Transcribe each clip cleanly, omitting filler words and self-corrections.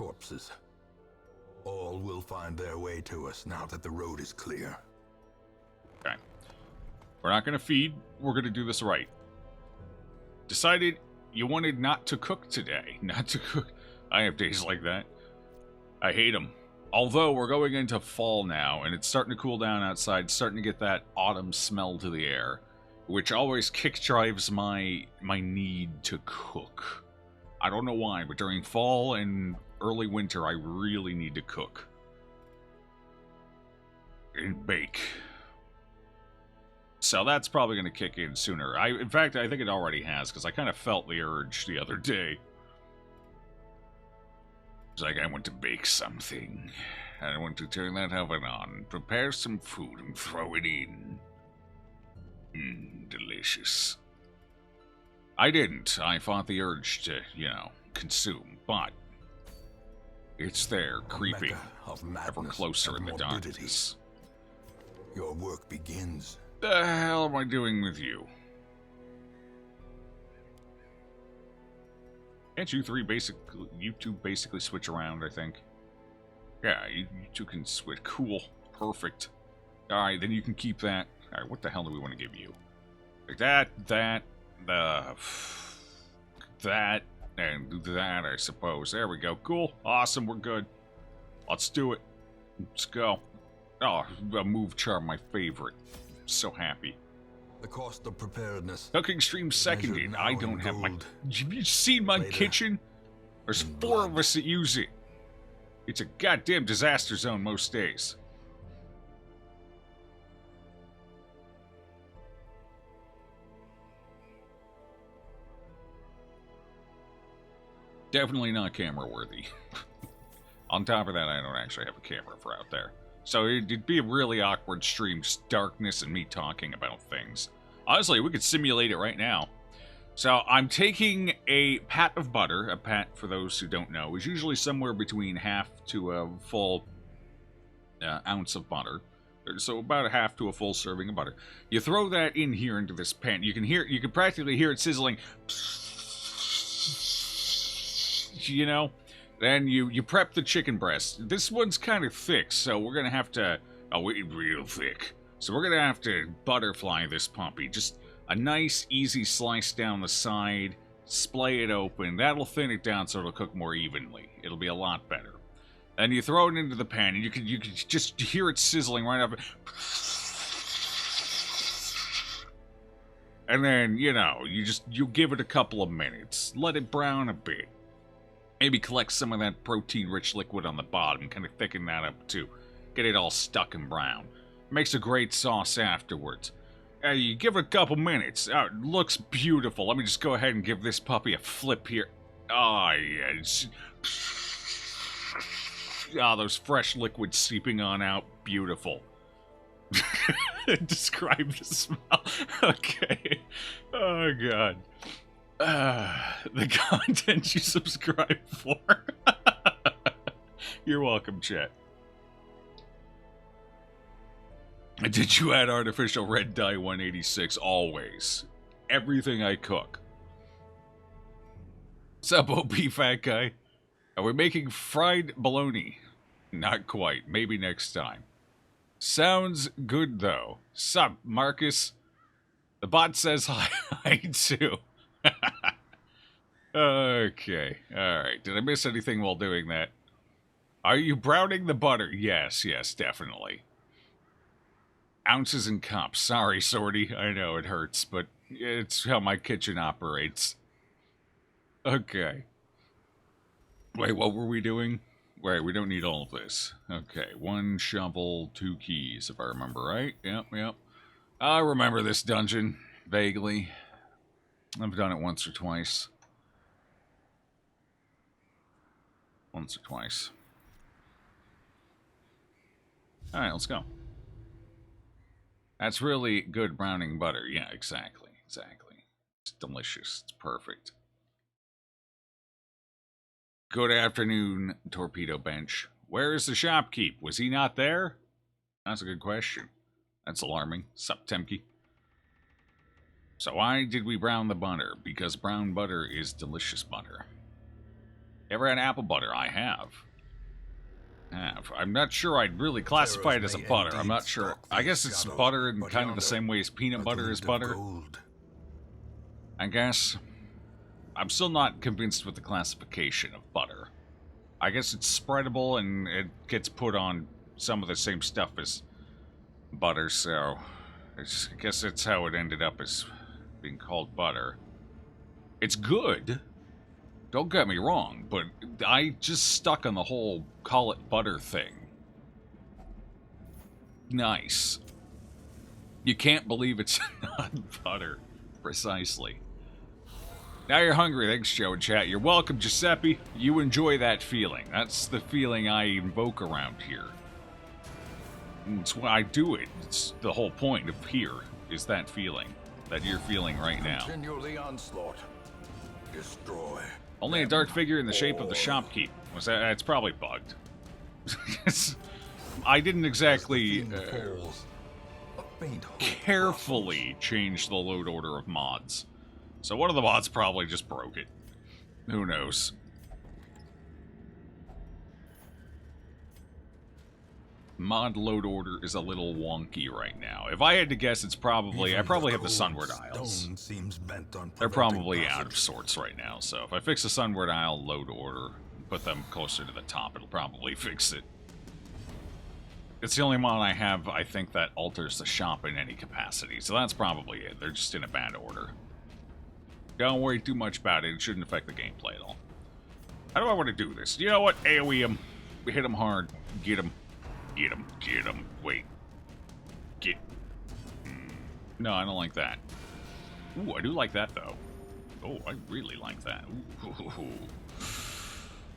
corpses. All will find their way to us now that the road is clear. Okay. We're not going to feed. We're going to do this right. Decided you wanted not to cook today. Not to cook. I have days like that. I hate them. Although we're going into fall now, and it's starting to cool down outside, starting to get that autumn smell to the air, which always kick drives my need to cook. I don't know why, but during fall and early winter, I really need to cook. And bake. So that's probably going to kick in sooner. In fact, I think it already has, because I kind of felt the urge the other day. It's like I want to bake something. I want to turn that oven on, prepare some food, and throw it in. Delicious. I didn't. I fought the urge to, consume, but it's there, creeping, ever closer in the darkness. Your work begins. The hell am I doing with you? Can't you two basically switch around, I think? Yeah, you two can switch. Cool. Perfect. Alright, then you can keep that. Alright, what the hell do we want to give you? Like that, and that, I suppose. There we go. Cool. Awesome, we're good. Let's do it. Let's go. Oh, a move charm, my favorite. So happy. The cost of preparedness. Cooking stream seconded. I don't have my... Have you seen my kitchen? There's 4 of us that use it. It's a goddamn disaster zone most days. Definitely not camera worthy. On top of that, I don't actually have a camera for out there. So it'd be a really awkward stream, just darkness and me talking about things. Honestly, we could simulate it right now. So I'm taking a pat of butter. A pat, for those who don't know, is usually somewhere between half to a full ounce of butter. So about a half to a full serving of butter. You throw that in here into this pan. You can practically hear it sizzling. Then you prep the chicken breast. This one's kind of thick, so we're gonna have to... Oh, it's real thick. So we're gonna have to butterfly this puppy. Just a nice, easy slice down the side. Splay it open. That'll thin it down so it'll cook more evenly. It'll be a lot better. Then you throw it into the pan, and you can just hear it sizzling right up. And then, you give it a couple of minutes. Let it brown a bit. Maybe collect some of that protein-rich liquid on the bottom, kind of thicken that up too. Get it all stuck and brown. Makes a great sauce afterwards. You give it a couple minutes. Oh, it looks beautiful. Let me just go ahead and give this puppy a flip here. Oh, yeah. Those fresh liquids seeping on out. Beautiful. Describe the smell. Okay. Oh, God. The content you subscribe for. You're welcome, chat. Did you add artificial red dye 186? Always. Everything I cook. Sup, OP fat guy? Are we making fried bologna? Not quite. Maybe next time. Sounds good, though. Sup, Marcus? The bot says hi too. Okay, alright. Did I miss anything while doing that? Are you browning the butter? Yes, definitely. Ounces and cups. Sorry, Sorty. I know it hurts, but it's how my kitchen operates. Okay. Wait, what were we doing? Wait, we don't need all of this. Okay, 1 shovel, 2 keys, if I remember right. Yep. I remember this dungeon, vaguely. I've done it once or twice. Alright, let's go. That's really good browning butter. Yeah, exactly. It's delicious. It's perfect. Good afternoon, Torpedo Bench. Where is the shopkeep? Was he not there? That's a good question. That's alarming. Sup, Temke? So why did we brown the butter? Because brown butter is delicious butter. Ever had apple butter? I have. I'm not sure I'd really classify it as a butter. I'm not sure. I guess it's butter in kind of the same way as peanut butter is butter. I guess. I'm still not convinced with the classification of butter. I guess it's spreadable and it gets put on some of the same stuff as butter, so I guess that's how it ended up as being called butter. It's good. Don't get me wrong, but I just stuck on the whole call it butter thing. Nice. You can't believe it's not butter. Precisely. Now you're hungry. Thanks, Joe and chat. You're welcome, Giuseppe. You enjoy that feeling. That's the feeling I invoke around here. It's why I do it. It's the whole point of here, is that feeling that you're feeling right now. Continue the onslaught. Destroy. Only a dark figure in the shape of the shopkeep. Was that? It's probably bugged. I didn't exactly carefully change the load order of mods. So one of the mods probably just broke it. Who knows? Mod load order is a little wonky right now. If I had to guess, it's probably... I probably have the Sunward Isles. They're probably out of sorts right now, so if I fix the Sunward Isle load order, put them closer to the top, it'll probably fix it. It's the only mod I have, I think, that alters the shop in any capacity, so that's probably it. They're just in a bad order. Don't worry too much about it. It shouldn't affect the gameplay at all. How do I want to do this? You know what? AoE him. Hit him hard. Get him. Get him. Get him. Wait. Get. No, I don't like that. Ooh, I do like that, though. Oh, I really like that. Ooh.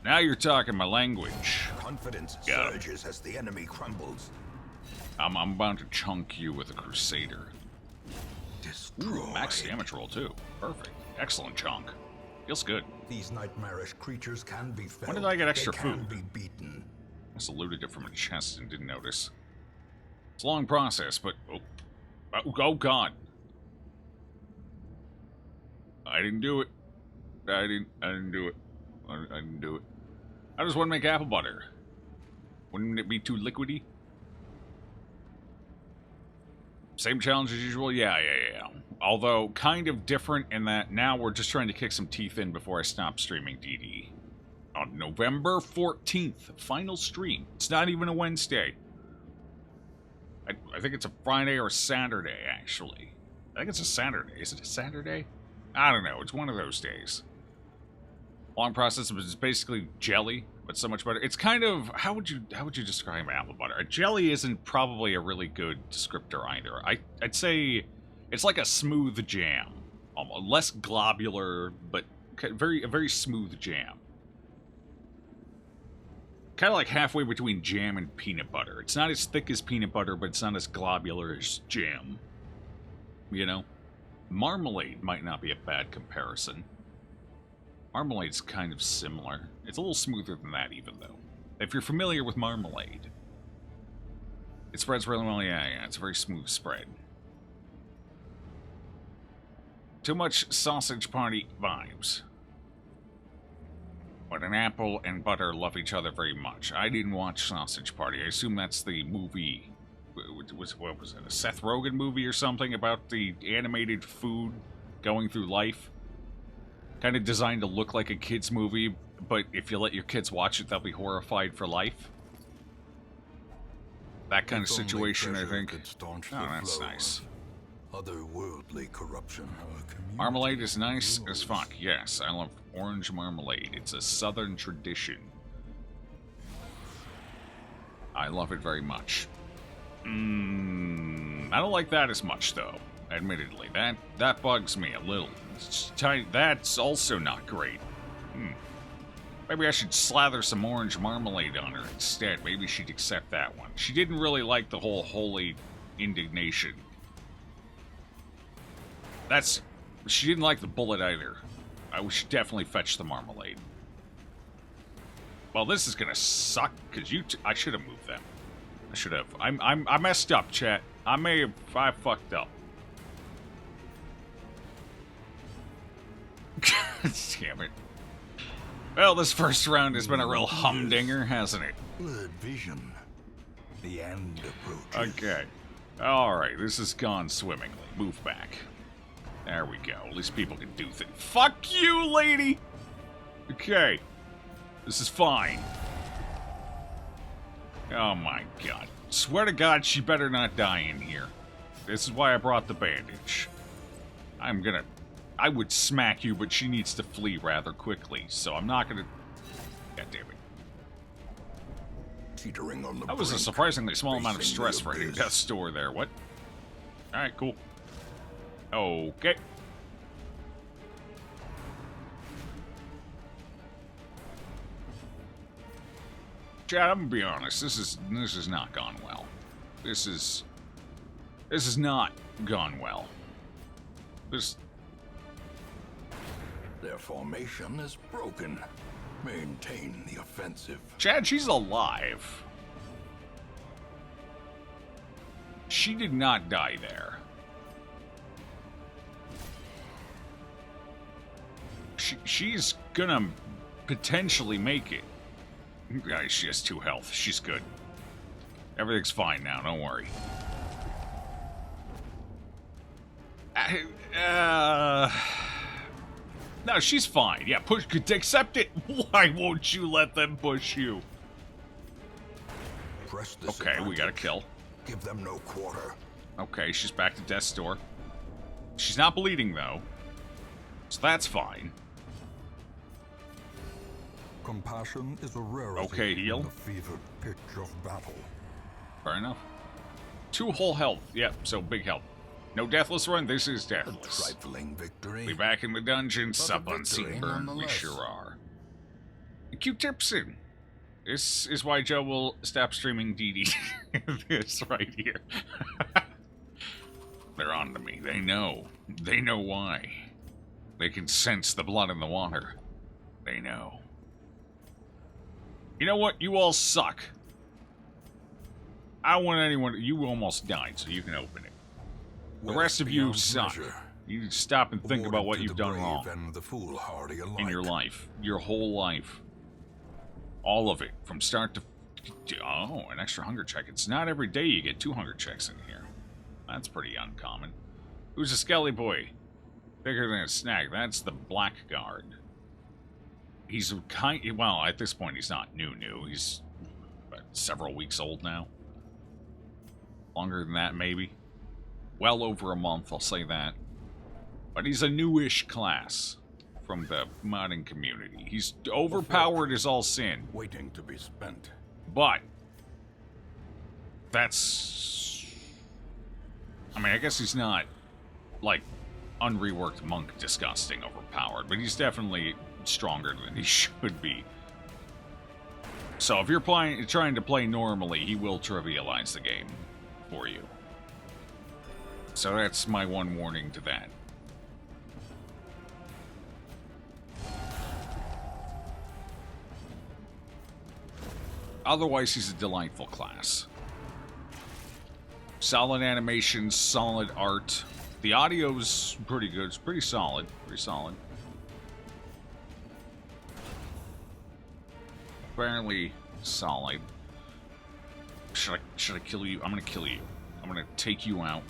Now you're talking my language. Confidence surges as the enemy crumbles. I'm about to chunk you with a Crusader. Ooh, max damage roll, too. Perfect. Excellent chunk. Feels good. These nightmarish creatures can be felt. When did I get extra food? Be beaten. Must have looted it from a chest and didn't notice. It's a long process, but... Oh, God. I didn't do it. I didn't do it. I didn't do it. How does one make apple butter? Wouldn't it be too liquidy? Same challenge as usual? Yeah. Although, kind of different in that now we're just trying to kick some teeth in before I stop streaming DD. On November 14th, final stream. It's not even a Wednesday. I think it's a Friday or a Saturday, actually. I think it's a Saturday. Is it a Saturday? I don't know. It's one of those days. Long process, but it's basically jelly, but so much better. It's kind of... How would you describe apple butter? A jelly isn't probably a really good descriptor either. I'd say it's like a smooth jam. Less globular, but a very smooth jam. Kind of like halfway between jam and peanut butter. It's not as thick as peanut butter, but it's not as globular as jam. You know? Marmalade might not be a bad comparison. Marmalade's kind of similar. It's a little smoother than that, even, though. If you're familiar with marmalade, it spreads really well. Yeah, it's a very smooth spread. Too much Sausage Party vibes. But an apple and butter love each other very much. I didn't watch Sausage Party. I assume that's the movie... What was it? A Seth Rogen movie or something about the animated food going through life? Kind of designed to look like a kid's movie, but if you let your kids watch it, they'll be horrified for life. That kind of situation, I think. Oh, that's nice. Otherworldly corruption. Marmalade is nice as fuck. Yes, I love orange marmalade. It's a southern tradition. I love it very much. I don't like that as much, though. Admittedly, that bugs me a little. That's also not great. Maybe I should slather some orange marmalade on her instead. Maybe she'd accept that one. She didn't really like the whole holy indignation. She didn't like the bullet either. I should definitely fetch the marmalade. Well, this is gonna suck because I should have moved them. I should have. I messed up, chat. I fucked up. Damn it. Well, this first round has been a real humdinger, hasn't it? Blurred vision. The end approaches. Okay. Alright, this has gone swimmingly. Move back. There we go. At least people can do things. Fuck you, lady! Okay. This is fine. Oh my god. Swear to God, she better not die in here. This is why I brought the bandage. I would smack you, but she needs to flee rather quickly, so I'm not gonna... God damn it. Teetering on the That was a brink, surprisingly small amount of facing stress the for a abyss. death store there. What? Alright, cool. Okay. Chad, I'm gonna be honest. This has not gone well. This has not gone well. Their formation is broken. Maintain the offensive. Chad, she's alive. She did not die there. She's gonna potentially make it. Guys, she has 2 health. She's good. Everything's fine now, don't worry. No, she's fine. Yeah, push. Accept it. Why won't you let them push you? Press this Okay, we got a advantage. kill. Give them no quarter. Okay, she's back to death's door. She's not bleeding, though. So that's fine. Compassion is a rarity. Okay, heal. In the fevered pitch of battle. Fair enough. 2 whole health. Yep, so big health. No deathless run. This is A deathless. trifling victory. We back in the dungeon. But a Sup on victory Seaburn. We nonetheless. sure are. Q-Tipson. This is why Joe will stop streaming DD. This right here. They're on to me. They know. They know why. They can sense the blood in the water. They know. You know what? You all suck. I don't want anyone... You almost died, so you can open it. The Wealth rest of you beyond suck. measure. You need to stop and think about Awarded what to you've the done brave wrong and the foolhardy alike. in your life. Your whole life. All of it. From start to... Oh, an extra hunger check. It's not every day you get 2 hunger checks in here. That's pretty uncommon. Who's a skelly boy? Bigger than a snag. That's the Blackguard. He's kind... Well, at this point, he's not new. He's several weeks old now. Longer than that, maybe. Well over a month, I'll say that. But he's a newish class from the modding community. He's overpowered as all sin. Waiting to be spent. But that's... I mean, I guess he's not, like, unreworked monk disgusting overpowered, but he's definitely stronger than he should be. So if you're trying to play normally, he will trivialize the game for you. So that's my one warning to that. Otherwise, he's a delightful class. Solid animations, solid art. The audio's pretty good. It's pretty solid. Pretty solid. Fairly solid. Should I kill you? I'm gonna kill you. I'm gonna take you out.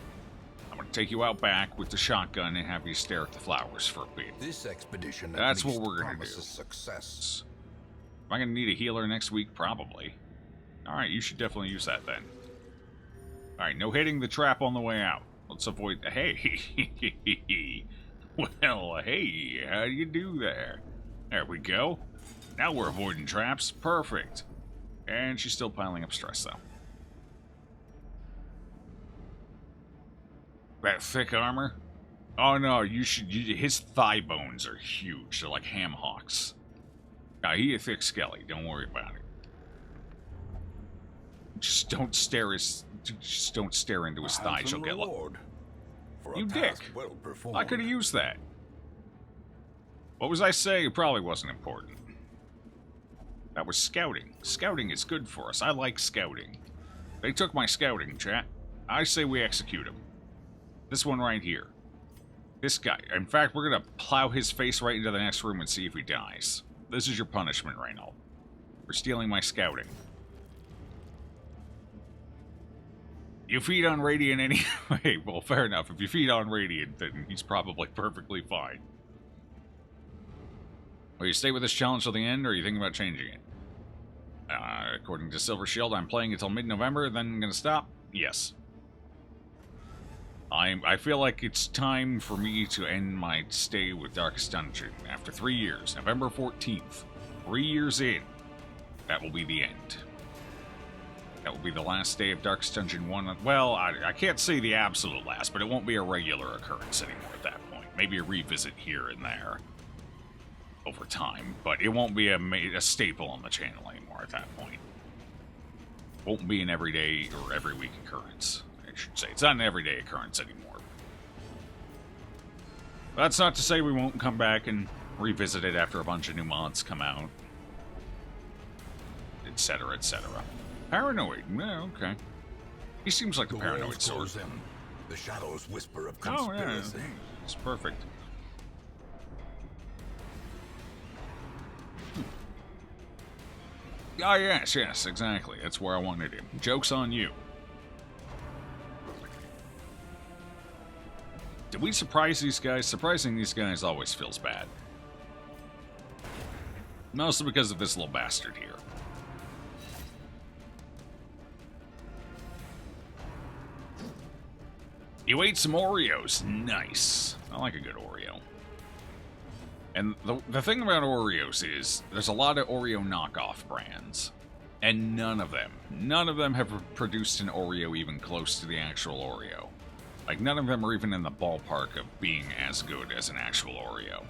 I'm gonna take you out back with the shotgun and have you stare at the flowers for a bit. This expedition at That's what least we're gonna do. promises success. Am I gonna need a healer next week? Probably. Alright, you should definitely use that then. Alright, no hitting the trap on the way out. Let's avoid the... Hey! Well, hey, how do you do there? There we go. Now we're avoiding traps. Perfect. And she's still piling up stress, though. That thick armor? Oh, no, his thigh bones are huge. They're like ham hocks. Now, he a thick skelly. Don't worry about it. Just don't stare into his thighs. You'll get reward for a You task dick. well performed. I could have used that. What was I saying? It probably wasn't important. That was scouting. Scouting is good for us. I like scouting. They took my scouting, chat. I say we execute him. This one right here. This guy. In fact, we're going to plow his face right into the next room and see if he dies. This is your punishment, Renewal. For stealing my scouting. You feed on Radiant anyway. Well, fair enough. If you feed on Radiant, then he's probably perfectly fine. Will you stay with this challenge till the end, or are you thinking about changing it? According to Silver Shield, I'm playing until mid-November, then I'm going to stop? Yes. I feel like it's time for me to end my stay with Darkest Dungeon. After 3 years, November 14th, 3 years in, that will be the end. That will be the last day of Darkest Dungeon 1. Well, I can't say the absolute last, but it won't be a regular occurrence anymore at that point. Maybe a revisit here and there over time, but it won't be a staple on the channel anymore at that point. Won't be an everyday or every week occurrence. I should say. It's not an everyday occurrence anymore. That's not to say we won't come back and revisit it after a bunch of new mods come out. Etc., etc. Paranoid. Yeah, okay. He seems like a paranoid sort. The shadows whisper of Oh, conspiracy. yeah. It's perfect. Ah, yes, exactly. That's where I wanted him. Joke's on you. Did we surprise these guys? Surprising these guys always feels bad. Mostly because of this little bastard here. You ate some Oreos. Nice. I like a good Oreo. And the thing about Oreos is, there's a lot of Oreo knockoff brands. And none of them have produced an Oreo even close to the actual Oreo. Like, none of them are even in the ballpark of being as good as an actual Oreo.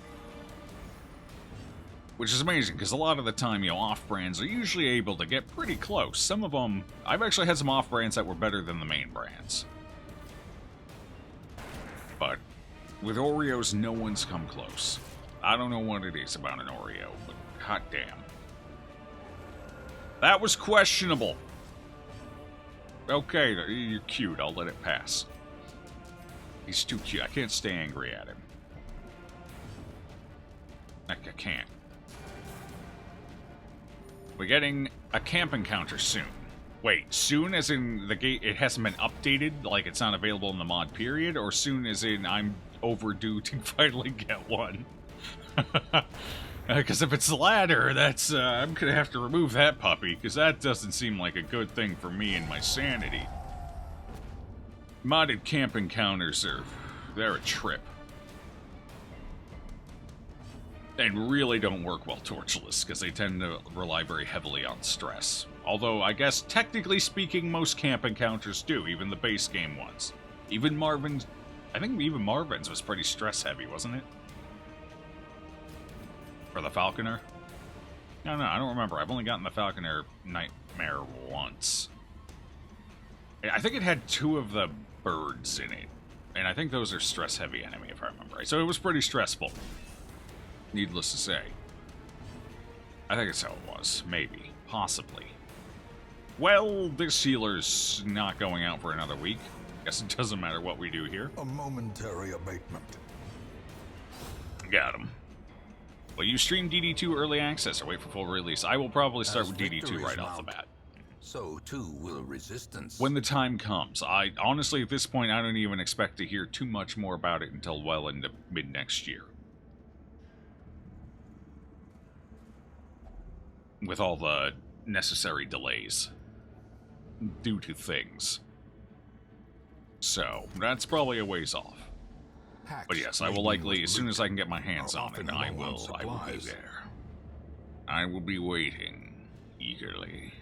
Which is amazing, because a lot of the time, off-brands are usually able to get pretty close. Some of them, I've actually had some off-brands that were better than the main brands. But with Oreos, no one's come close. I don't know what it is about an Oreo, but hot damn. That was questionable. Okay, you're cute. I'll let it pass. He's too cute. I can't stay angry at him. I can't. We're getting a camp encounter soon. Wait, soon as in the gate, it hasn't been updated, like it's not available in the mod period, or soon as in I'm overdue to finally get one? Because if it's the latter, that's, I'm gonna have to remove that puppy, because that doesn't seem like a good thing for me and my sanity. Modded camp encounters they're a trip. And really don't work well torchless, because they tend to rely very heavily on stress. Although, I guess, technically speaking, most camp encounters do, even the base game ones. Even Marvin's... I think even Marvin's was pretty stress-heavy, wasn't it? For the Falconer? No, I don't remember. I've only gotten the Falconer Nightmare once. I think it had 2 of the birds in it. And I think those are stress-heavy enemy, if I remember right. So it was pretty stressful. Needless to say. I think that's how it was. Maybe. Possibly. Well, this healer's not going out for another week. Guess it doesn't matter what we do here. A momentary abatement. Got him. Will you stream DD2 early access or wait for full release? I will probably start with DD2 right off the bat. So too will resistance. When the time comes. I honestly, at this point, I don't even expect to hear too much more about it until well into mid-next year. With all the necessary delays due to things. So, that's probably a ways off. But yes, I will likely, as soon as I can get my hands on it, I will be there. I will be waiting eagerly.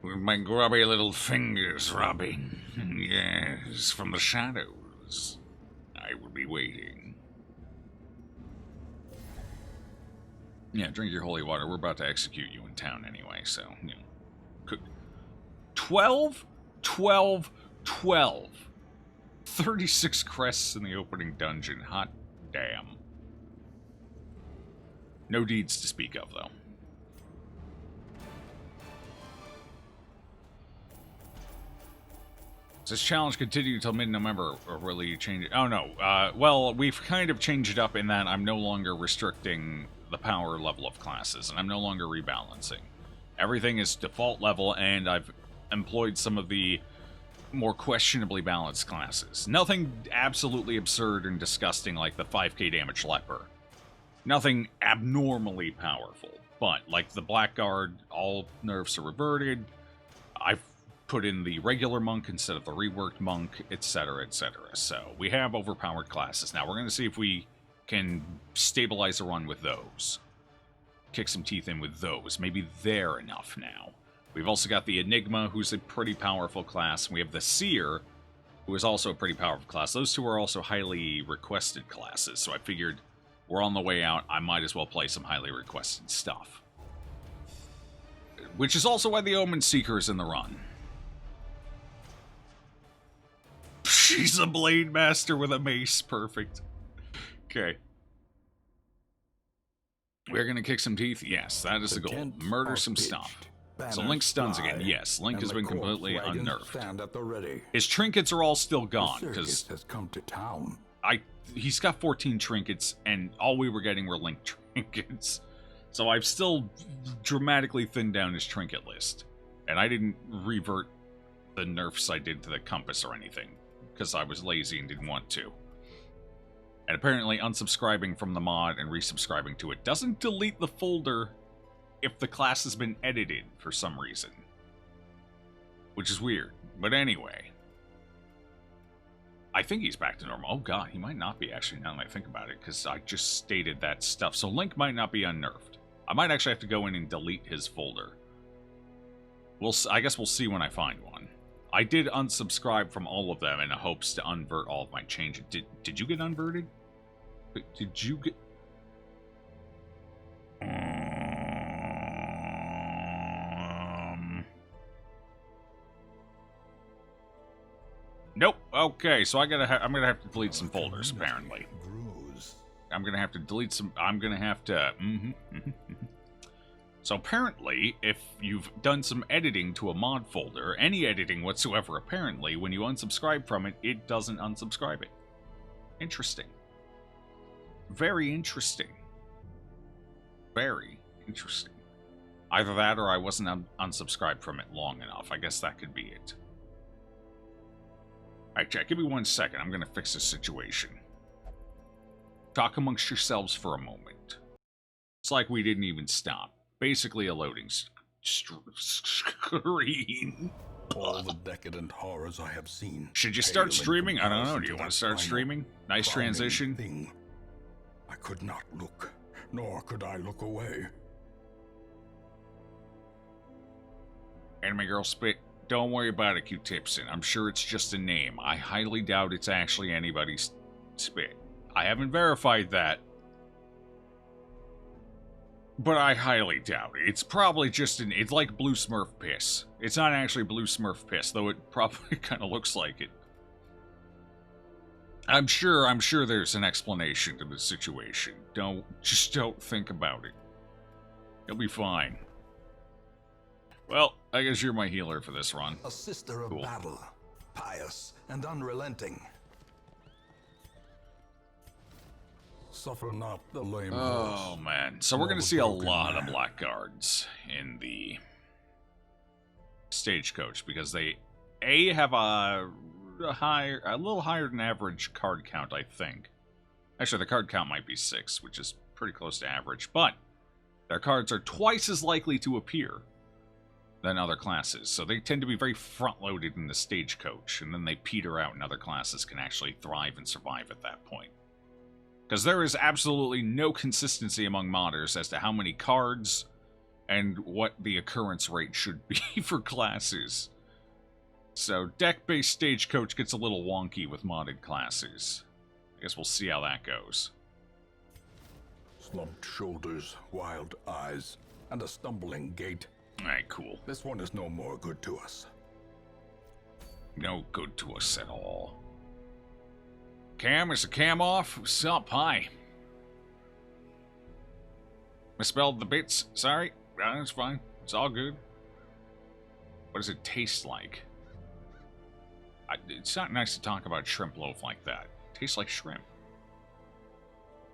With my grubby little fingers rubbing, yes, from the shadows. I will be waiting. Yeah, drink your holy water. We're about to execute you in town anyway, so, 12? 12? 12. 36 crests in the opening dungeon. Hot damn. No deeds to speak of, though. Does this challenge continue until mid-November, or will you change it? Oh, no. Well, we've kind of changed it up in that I'm no longer restricting the power level of classes, and I'm no longer rebalancing. Everything is default level, and I've employed some of the more questionably balanced classes. Nothing absolutely absurd and disgusting like the 5k damage leper. Nothing abnormally powerful, but like the Blackguard, all nerfs are reverted. I've put in the regular monk instead of the reworked monk, etc., etc. So we have overpowered classes. Now we're going to see if we can stabilize a run with those. Kick some teeth in with those. Maybe they're enough now. We've also got the Enigma, who's a pretty powerful class. We have the Seer, who is also a pretty powerful class. Those two are also highly requested classes, so I figured we're on the way out. I might as well play some highly requested stuff. Which is also why the Omen Seeker is in the run. She's a Blade Master with a mace. Perfect. Okay. We're going to kick some teeth? Yes, that is the goal. Murder some stuff. So Link stuns again. Yes, Link has been completely unnerfed. His trinkets are all still gone, because he's got 14 trinkets, and all we were getting were Link trinkets. So I've still dramatically thinned down his trinket list. And I didn't revert the nerfs I did to the compass or anything, because I was lazy and didn't want to. And apparently unsubscribing from the mod and resubscribing to it doesn't delete the folder if the class has been edited for some reason. Which is weird. But anyway. I think he's back to normal. Oh god, he might not be actually, now that I think about it, because I just stated that stuff. So Link might not be unnerfed. I might actually have to go in and delete his folder. I guess we'll see when I find one. I did unsubscribe from all of them in hopes to unvert all of my changes. Did you get unverted? Did you get... Nope. Okay, so I'm gonna have to delete some folders, apparently. I'm gonna have to delete some... I'm gonna have to... So apparently, if you've done some editing to a mod folder, any editing whatsoever, apparently, when you unsubscribe from it, it doesn't unsubscribe it. Interesting. Very interesting. Very interesting. Either that or I wasn't unsubscribed from it long enough. I guess that could be it. Alright, Jack, give me 1 second. I'm going to fix this situation. Talk amongst yourselves for a moment. It's like we didn't even stop. Basically a loading screen. All the decadent horrors I have seen. Should you start streaming? I don't know. Do you want to start streaming? Nice transition. Thing. I could not look, nor could I look away. Anime Girl Spit, don't worry about it, Q-Tipson. I'm sure it's just a name. I highly doubt it's actually anybody's spit. I haven't verified that. But I highly doubt it. It's probably just it's like Blue Smurf piss. It's not actually Blue Smurf piss, though it probably kind of looks like it. I'm sure there's an explanation to the situation. Just don't think about it. You'll be fine. Well, I guess you're my healer for this run. A sister of battle, pious and unrelenting. Suffer not the lame horse. Oh man, so we're gonna see a lot of blackguards in the stagecoach because they have a little higher than average card count, I think. Actually, the card count might be 6, which is pretty close to average, but their cards are twice as likely to appear than other classes, so they tend to be very front-loaded in the stagecoach, and then they peter out and other classes can actually thrive and survive at that point. Because there is absolutely no consistency among modders as to how many cards and what the occurrence rate should be for classes. So deck-based stagecoach gets a little wonky with modded classes. I guess we'll see how that goes. Slumped shoulders, wild eyes, and a stumbling gait. Alright, cool. This one is no more good to us. No good to us at all. Cam, is the cam off? What's up? Hi. Misspelled the bits. Sorry. That's fine. It's all good. What does it taste like? It's not nice to talk about shrimp loaf like that. It tastes like shrimp.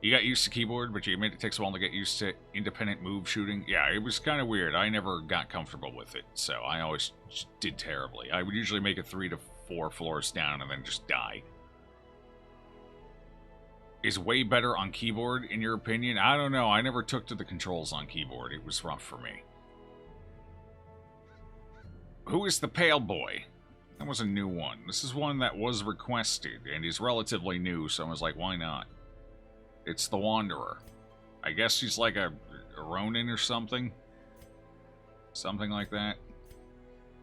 You got used to keyboard, but you admit it takes a while to get used to independent move shooting. Yeah, it was kind of weird. I never got comfortable with it, so I always did terribly. I would usually make it 3 to 4 floors down and then just die. Is way better on keyboard, in your opinion? I don't know. I never took to the controls on keyboard. It was rough for me. Who is the Pale Boy? That was a new one. This is one that was requested, and he's relatively new, so I was like, why not? It's the Wanderer. I guess she's like a Ronin or something. Something like that.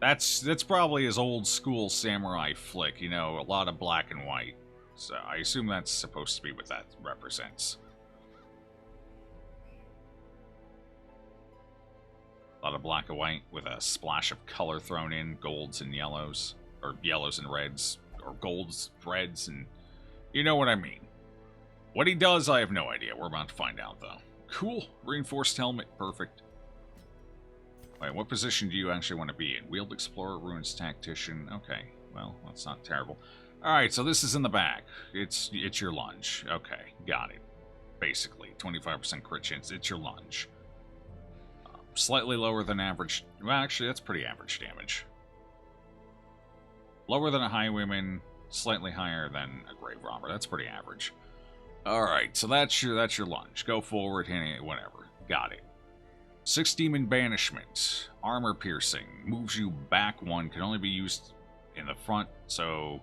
That's probably his old school samurai flick, you know, a lot of black and white. So I assume that's supposed to be what that represents. A lot of black and white with a splash of color thrown in, golds and yellows, or yellows and reds, or golds, reds, and you know what I mean. What he does, I have no idea. We're about to find out, though. Cool. Reinforced helmet. Perfect. Wait, what position do you actually want to be in? Wheeled Explorer, Ruins Tactician. Okay, well, that's not terrible. Alright, so this is in the back. It's your lunge. Okay, got it. Basically, 25% crit chance. It's your lunge. Slightly lower than average. Well, actually, that's pretty average damage. Lower than a Highwayman, slightly higher than a Grave Robber. That's pretty average. Alright, so that's your lunge. Go forward, hitting it, whatever. Got it. 6 Demon Banishment. Armor Piercing. Moves you back 1. Can only be used in the front, so...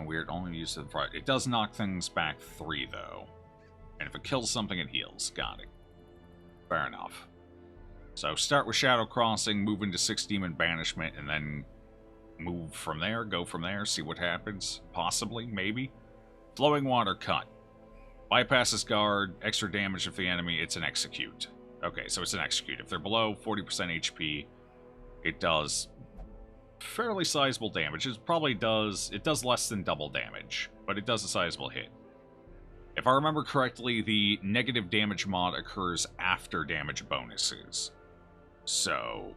weird. Only used in the front. It does knock things back 3, though. And if it kills something, it heals. Got it. Fair enough. So start with Shadow Crossing, move into 6 Demon Banishment, and then move from there, go from there, see what happens. Possibly, maybe. Flowing Water Cut. Bypasses guard, extra damage if the enemy, it's an execute. Okay, so it's an execute. If they're below 40% HP, it does fairly sizable damage. It does less than double damage, but it does a sizable hit. If I remember correctly, the negative damage mod occurs after damage bonuses. So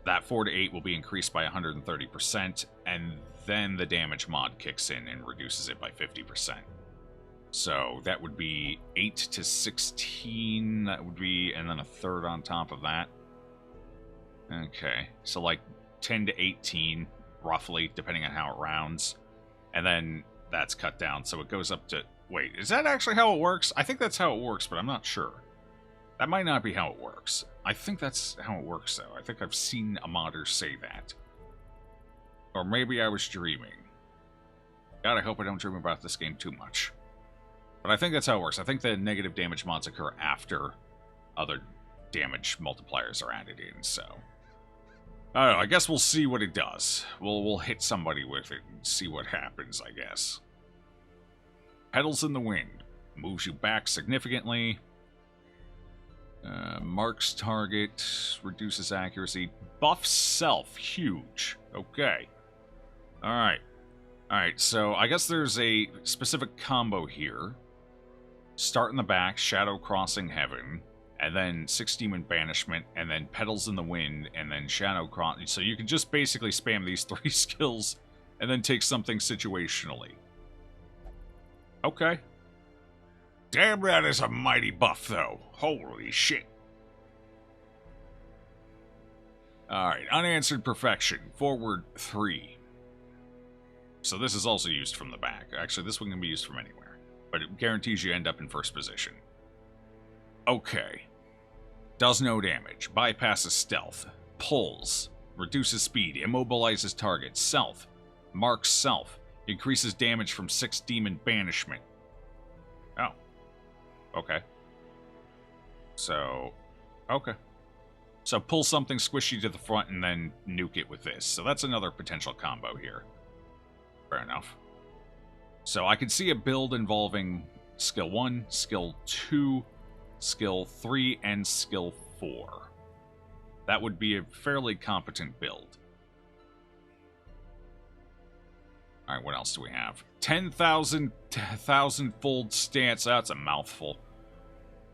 that 4 to 8 will be increased by 130%, and then the damage mod kicks in and reduces it by 50%. So that would be 8 to 16, that would be, and then a third on top of that. Okay, so like 10 to 18, roughly, depending on how it rounds. And then that's cut down, so it goes up to... Wait, is that actually how it works? I think that's how it works, but I'm not sure. That might not be how it works. I think that's how it works, though. I think I've seen a modder say that. Or maybe I was dreaming. God, I hope I don't dream about this game too much. But I think that's how it works. I think the negative damage mods occur after other damage multipliers are added in, so... I don't know, I guess we'll see what it does. We'll hit somebody with it and see what happens, I guess. Petals in the Wind. Moves you back significantly. Marks target. Reduces accuracy. Buffs self. Huge. Okay. Alright. Alright, so I guess there's a specific combo here. Start in the back, Shadow Crossing Heaven, and then 6 Demon Banishment, and then Petals in the Wind, and then Shadow Crossing. So you can just basically spam these 3 skills, and then take something situationally. Okay. Damn, that is a mighty buff, though. Holy shit. Alright, Unanswered Perfection. Forward 3. So this is also used from the back. Actually, this one can be used from anywhere. But it guarantees you end up in first position. Okay. Does no damage. Bypasses stealth. Pulls. Reduces speed. Immobilizes target. Self. Marks self. Increases damage from 6 Demon Banishment. Oh. Okay. So. Okay. So pull something squishy to the front and then nuke it with this. So that's another potential combo here. Fair enough. So I can see a build involving skill 1, skill 2, skill 3, and skill 4. That would be a fairly competent build. Alright, what else do we have? 10,000-fold stance. That's a mouthful.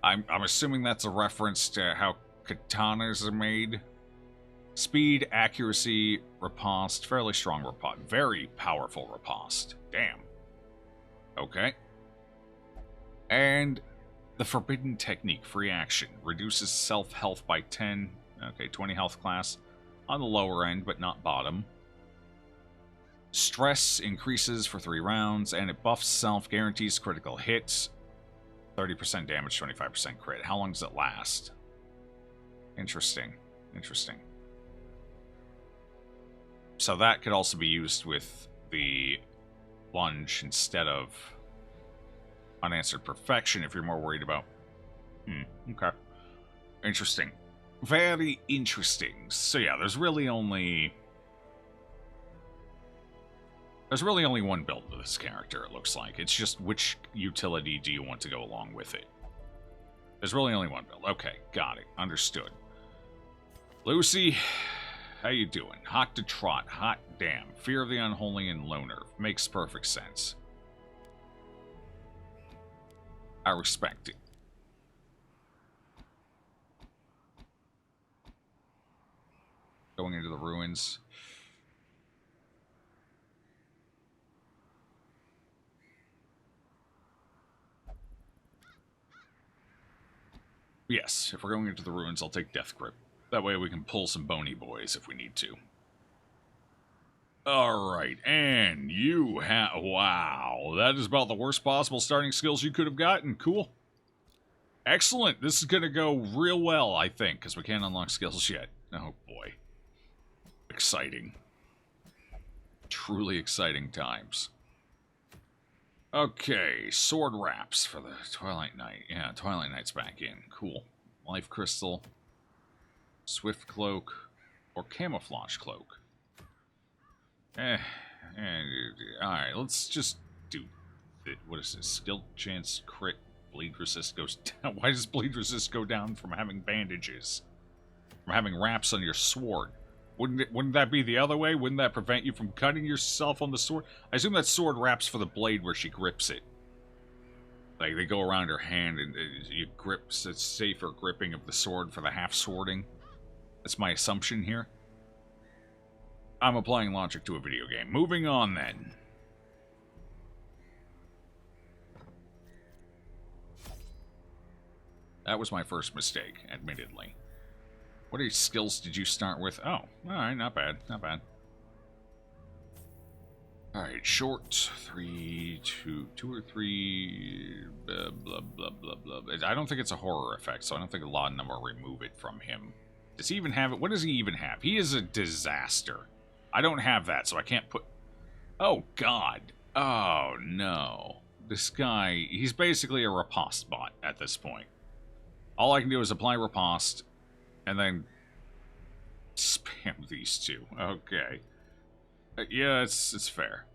I'm assuming that's a reference to how katanas are made. Speed, accuracy, riposte. Fairly strong riposte. Very powerful riposte. Damn. Okay. And the Forbidden Technique, free action. Reduces self-health by 10. Okay, 20 health class. On the lower end, but not bottom. Stress increases for 3 rounds, and it buffs self, guarantees critical hits. 30% damage, 25% crit. How long does it last? Interesting. Interesting. So that could also be used with the lunge instead of unanswered perfection if you're more worried about... okay. Interesting. Very interesting. So yeah, there's really only one build to this character, it looks like. It's just which utility do you want to go along with it. There's really only one build. Okay, got it. Understood. Lucy, how you doing? Hot to trot. Hot damn. Fear of the unholy and loner. Makes perfect sense. I respect it. Going into the ruins. Yes, if we're going into the ruins, I'll take Death Grip. That way we can pull some bony boys if we need to. Alright, and you have... Wow, that is about the worst possible starting skills you could have gotten. Cool. Excellent. This is going to go real well, I think, because we can't unlock skills yet. Oh, boy. Exciting. Truly exciting times. Okay, sword wraps for the Twilight Knight. Yeah, Twilight Knight's back in. Cool. Life Crystal, Swift Cloak, or Camouflage Cloak. Alright, let's just do it. What is this? Skill chance, crit, bleed resist goes down. Why does bleed resist go down from having bandages? From having wraps on your sword? Wouldn't that be the other way? Wouldn't that prevent you from cutting yourself on the sword? I assume that sword wraps for the blade where she grips it. Like, they go around her hand and you grip, it's safer gripping of the sword for the half-swording. That's my assumption here. I'm applying logic to a video game. Moving on, then. That was my first mistake, admittedly. What skills did you start with? Oh, alright, not bad, not bad. Alright, short, 3, 2 or 3, blah, blah, blah, blah, blah. I don't think it's a horror effect, so I don't think a lot of them will remove it from him. Does he even have it? What does he even have? He is a disaster. I don't have that, so I can't put... Oh, God. Oh, no. This guy, he's basically a riposte bot at this point. All I can do is apply riposte, and then spam these two. Okay. Yeah, it's fair.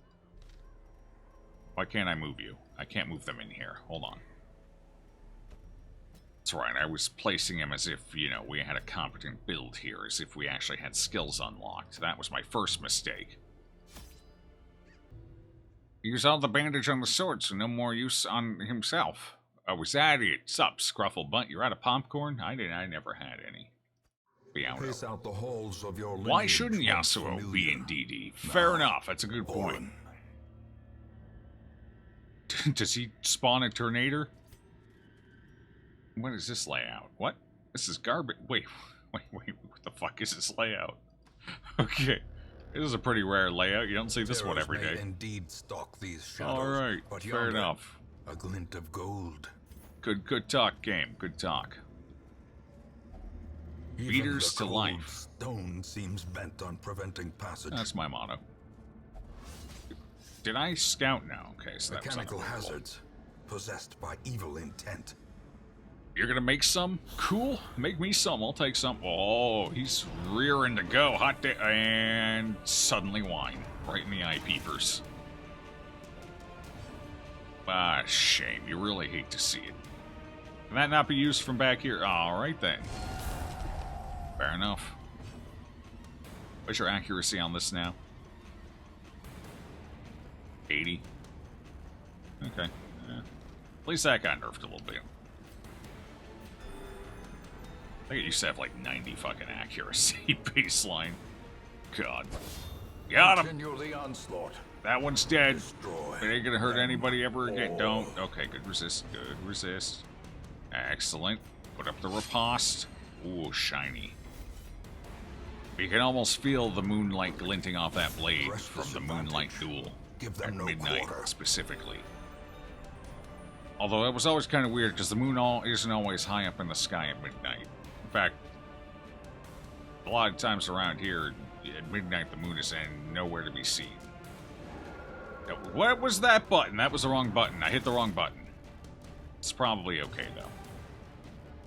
Why can't I move you? I can't move them in here. Hold on. That's right, I was placing him as if, you know, we had a competent build here, as if we actually had skills unlocked. That was my first mistake. Use all the bandage on the sword, so no more use on himself. Oh, was that it? Sup, Scruffle Butt? You're out of popcorn? I never had any. Pace out the halls of your Why shouldn't Yasuo be in DD? Fair enough, that's a good point. Does he spawn a Tornado? What is this layout? What? This is garbage. Wait, what the fuck is this layout? Okay, this is a pretty rare layout. You don't see this one every day. Indeed stalk these shadows, alright, fair enough. A glint of gold. Good talk, game. Good talk. Beaters to life. Stone seems bent on preventing passage. That's my motto. Did I scout now? Okay, so that Mechanical hazards possessed by evil intent. You're gonna make some? Cool. Make me some. I'll take some. Oh, he's rearing to go. Hot day. And suddenly wine. Right in the eye peepers. Ah, shame. You really hate to see it. Can that not be used from back here? Alright then. Fair enough. What's your accuracy on this now? 80. Okay. Yeah. At least that got nerfed a little bit. I think it used to have like 90 fucking accuracy baseline. God. Got him! Continue the onslaught. That one's dead. Destroy It ain't gonna hurt them anybody ever again. all. Don't. Okay, good resist. Good resist. Excellent. Put up the riposte. Ooh, shiny. You can almost feel the moonlight glinting off that blade Press from this the moonlight advantage. duel. Give them At no midnight, quarter. specifically. Although it was always kind of weird because the moon isn't always high up in the sky at midnight. In fact, a lot of times around here, at midnight, the moon is nowhere to be seen. What was that button? That was the wrong button. I hit the wrong button. It's probably okay, though.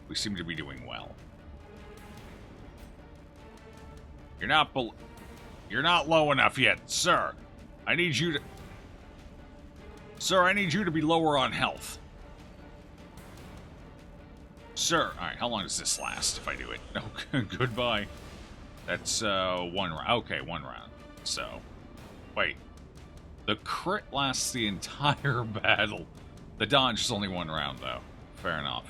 We seem to be doing well. You're not low enough yet, sir. I need you to... Sir, I need you to be lower on health. Sir, alright, how long does this last if I do it? Oh, goodbye. That's, 1 round. Okay, 1 round. So, wait. The crit lasts the entire battle. The dodge is only 1 round, though. Fair enough.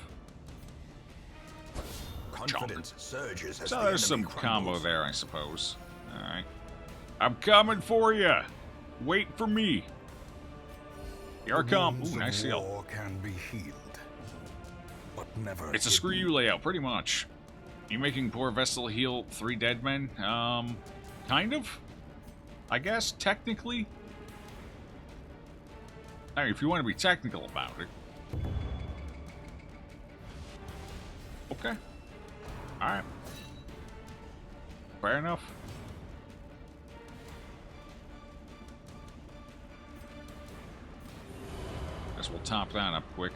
Confidence surges as So the there's some enemy combo crumbles. there, I suppose. Alright. I'm coming for you. Wait for me. Here I come. Wounds Ooh, of nice seal. war can be healed, but never It's a hidden. screw you layout, pretty much. You making poor Vestal heal 3 dead men? Kind of? I guess, technically? I mean, if you want to be technical about it. Okay. Alright. Fair enough. Guess we'll top that up quick.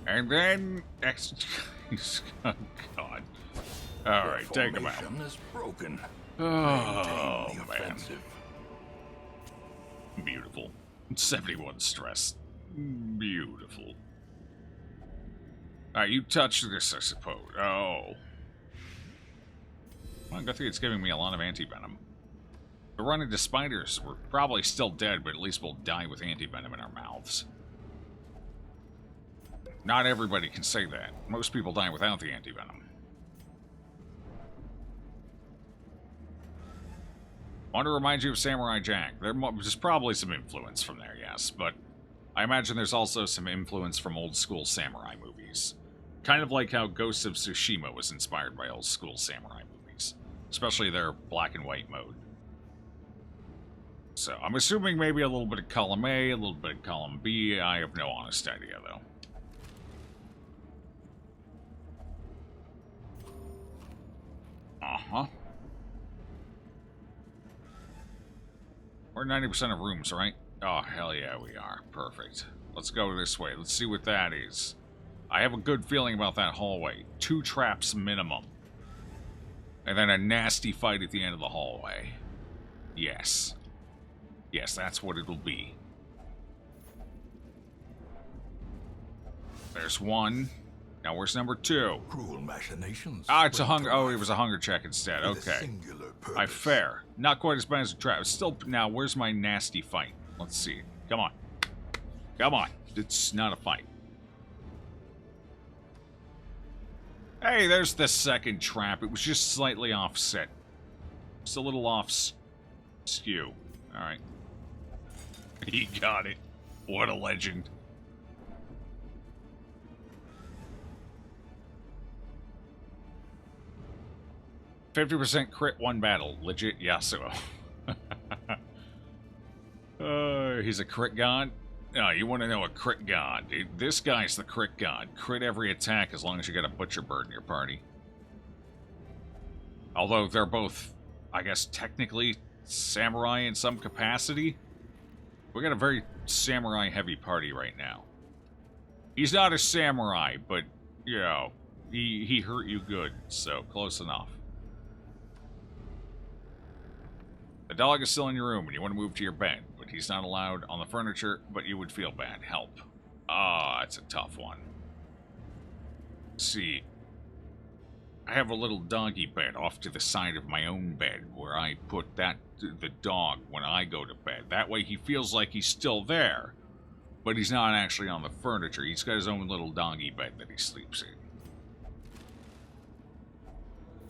And then... oh, God. Alright, take him out. Formation is broken. Oh, Maintain the man. offensive. Beautiful. 71 stress. Beautiful. Alright, you touch this, I suppose. Oh. Well, good thing it's giving me a lot of anti-venom. If we're running into spiders, we're probably still dead, but at least we'll die with anti-venom in our mouths. Not everybody can say that. Most people die without the anti-venom. Want to remind you of Samurai Jack. There's probably some influence from there, yes, but I imagine there's also some influence from old-school samurai movies. Kind of like how Ghost of Tsushima was inspired by old-school samurai movies, especially their black and white mode. So, I'm assuming maybe a little bit of column A, a little bit of column B. I have no honest idea, though. Uh-huh. We're 90% of rooms, right? Oh, hell yeah, we are. Perfect. Let's go this way. Let's see what that is. I have a good feeling about that hallway. 2 traps minimum. And then a nasty fight at the end of the hallway. Yes. Yes, that's what it'll be. There's 1. Now, where's number 2? Cruel machinations. Ah, it's a spring hunger... to Oh, life it was a hunger check instead. with a Okay. singular purpose. I fair. Not quite as bad as a trap. It's still... Now, where's my nasty fight? Let's see. Come on. Come on. It's not a fight. Hey, there's the second trap. It was just slightly offset. Just a little off skew. Alright. He got it. What a legend. %, crit, 1 battle. Legit Yasuo. He's a crit god? No, you want to know a crit god. Dude, this guy's the crit god. Crit every attack as long as you got a butcher bird in your party. Although they're both, I guess, technically samurai in some capacity. We got a very samurai-heavy party right now. He's not a samurai, but, you know, he hurt you good, so close enough. The dog is still in your room and you want to move to your bed, but he's not allowed on the furniture, but you would feel bad. Help. Ah, it's a tough one. Let's see. I have a little doggy bed off to the side of my own bed where I put the dog when I go to bed. That way he feels like he's still there, but he's not actually on the furniture. He's got his own little doggy bed that he sleeps in.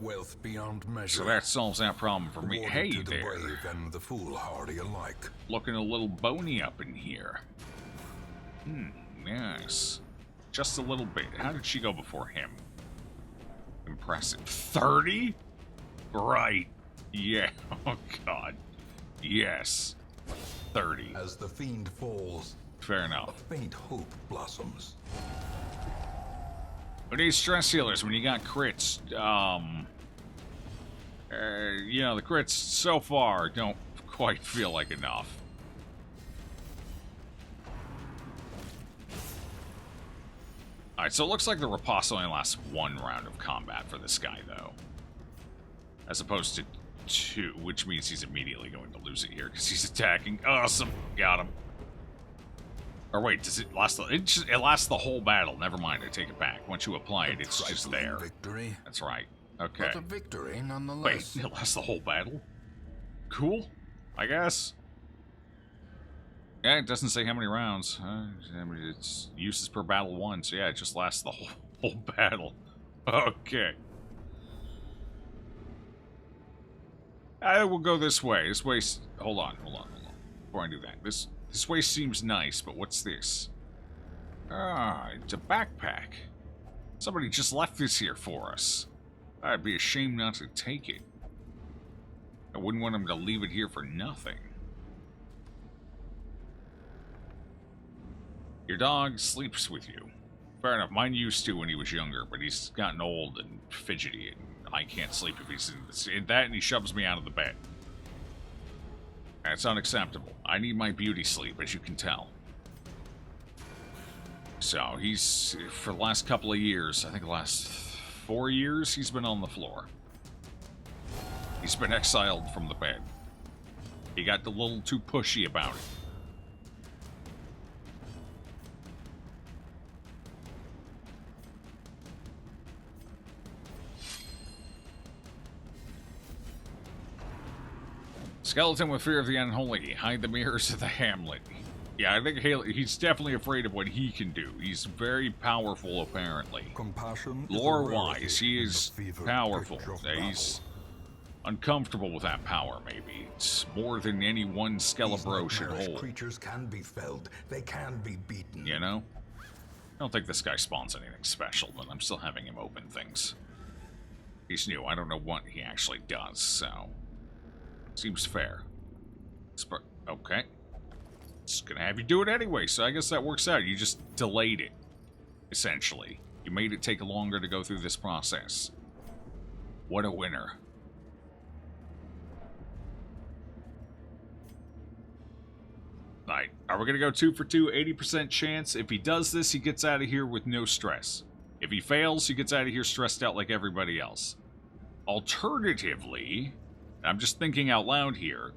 wealth beyond measure. So that solves that problem for me. Awarded Hey to the there. brave and the foolhardy alike. Looking a little bony up in here. Yes. Just a little bit. How did she go before him? Impressive. 30? Right. Yeah. Oh, God. Yes. 30. As the fiend falls, Fair a enough. faint hope blossoms. But these stress healers, when you got crits, you know, the crits so far don't quite feel like enough. Alright, so it looks like the riposte only lasts 1 round of combat for this guy, though. As opposed to 2, which means he's immediately going to lose it here, because he's attacking. Awesome! Got him. Or wait, does it last the... It lasts the whole battle. Never mind, I take it back. Once you apply it, it's just there. Victory, That's right. Okay. but a victory Wait, nonetheless. it lasts the whole battle? Cool, I guess. Yeah, it doesn't say how many rounds. I mean, it's uses per battle 1, so yeah, it just lasts the whole battle. Okay. I will go this way. This way... Hold on. Before I do that. This way seems nice, but what's this? Ah, it's a backpack. Somebody just left this here for us. I'd be ashamed not to take it. I wouldn't want him to leave it here for nothing. Your dog sleeps with you. Fair enough, mine used to when he was younger, but he's gotten old and fidgety, and I can't sleep if he's in that, and he shoves me out of the bed. That's unacceptable. I need my beauty sleep, as you can tell. So, he's, for the last couple of years, I think the last 4 years, he's been on the floor. He's been exiled from the bed. He got a little too pushy about it. Skeleton with fear of the unholy. Hide the mirrors of the hamlet. Yeah, I think he's definitely afraid of what he can do. He's very powerful, apparently. Compassion is a Lore-wise, rarity he in is the fevered powerful. pitch of He's battle. uncomfortable with that power, maybe. It's more than any one These Skelebro should nightmarish hold. creatures can be felled. They can be beaten. You know? I don't think this guy spawns anything special, but I'm still having him open things. He's new. I don't know what he actually does, so... Seems fair. Okay. Just gonna have you do it anyway, so I guess that works out. You just delayed it, essentially. You made it take longer to go through this process. What a winner. Alright, are we gonna go 2 for 2? 80% chance. If he does this, he gets out of here with no stress. If he fails, he gets out of here stressed out like everybody else. Alternatively, I'm just thinking out loud here,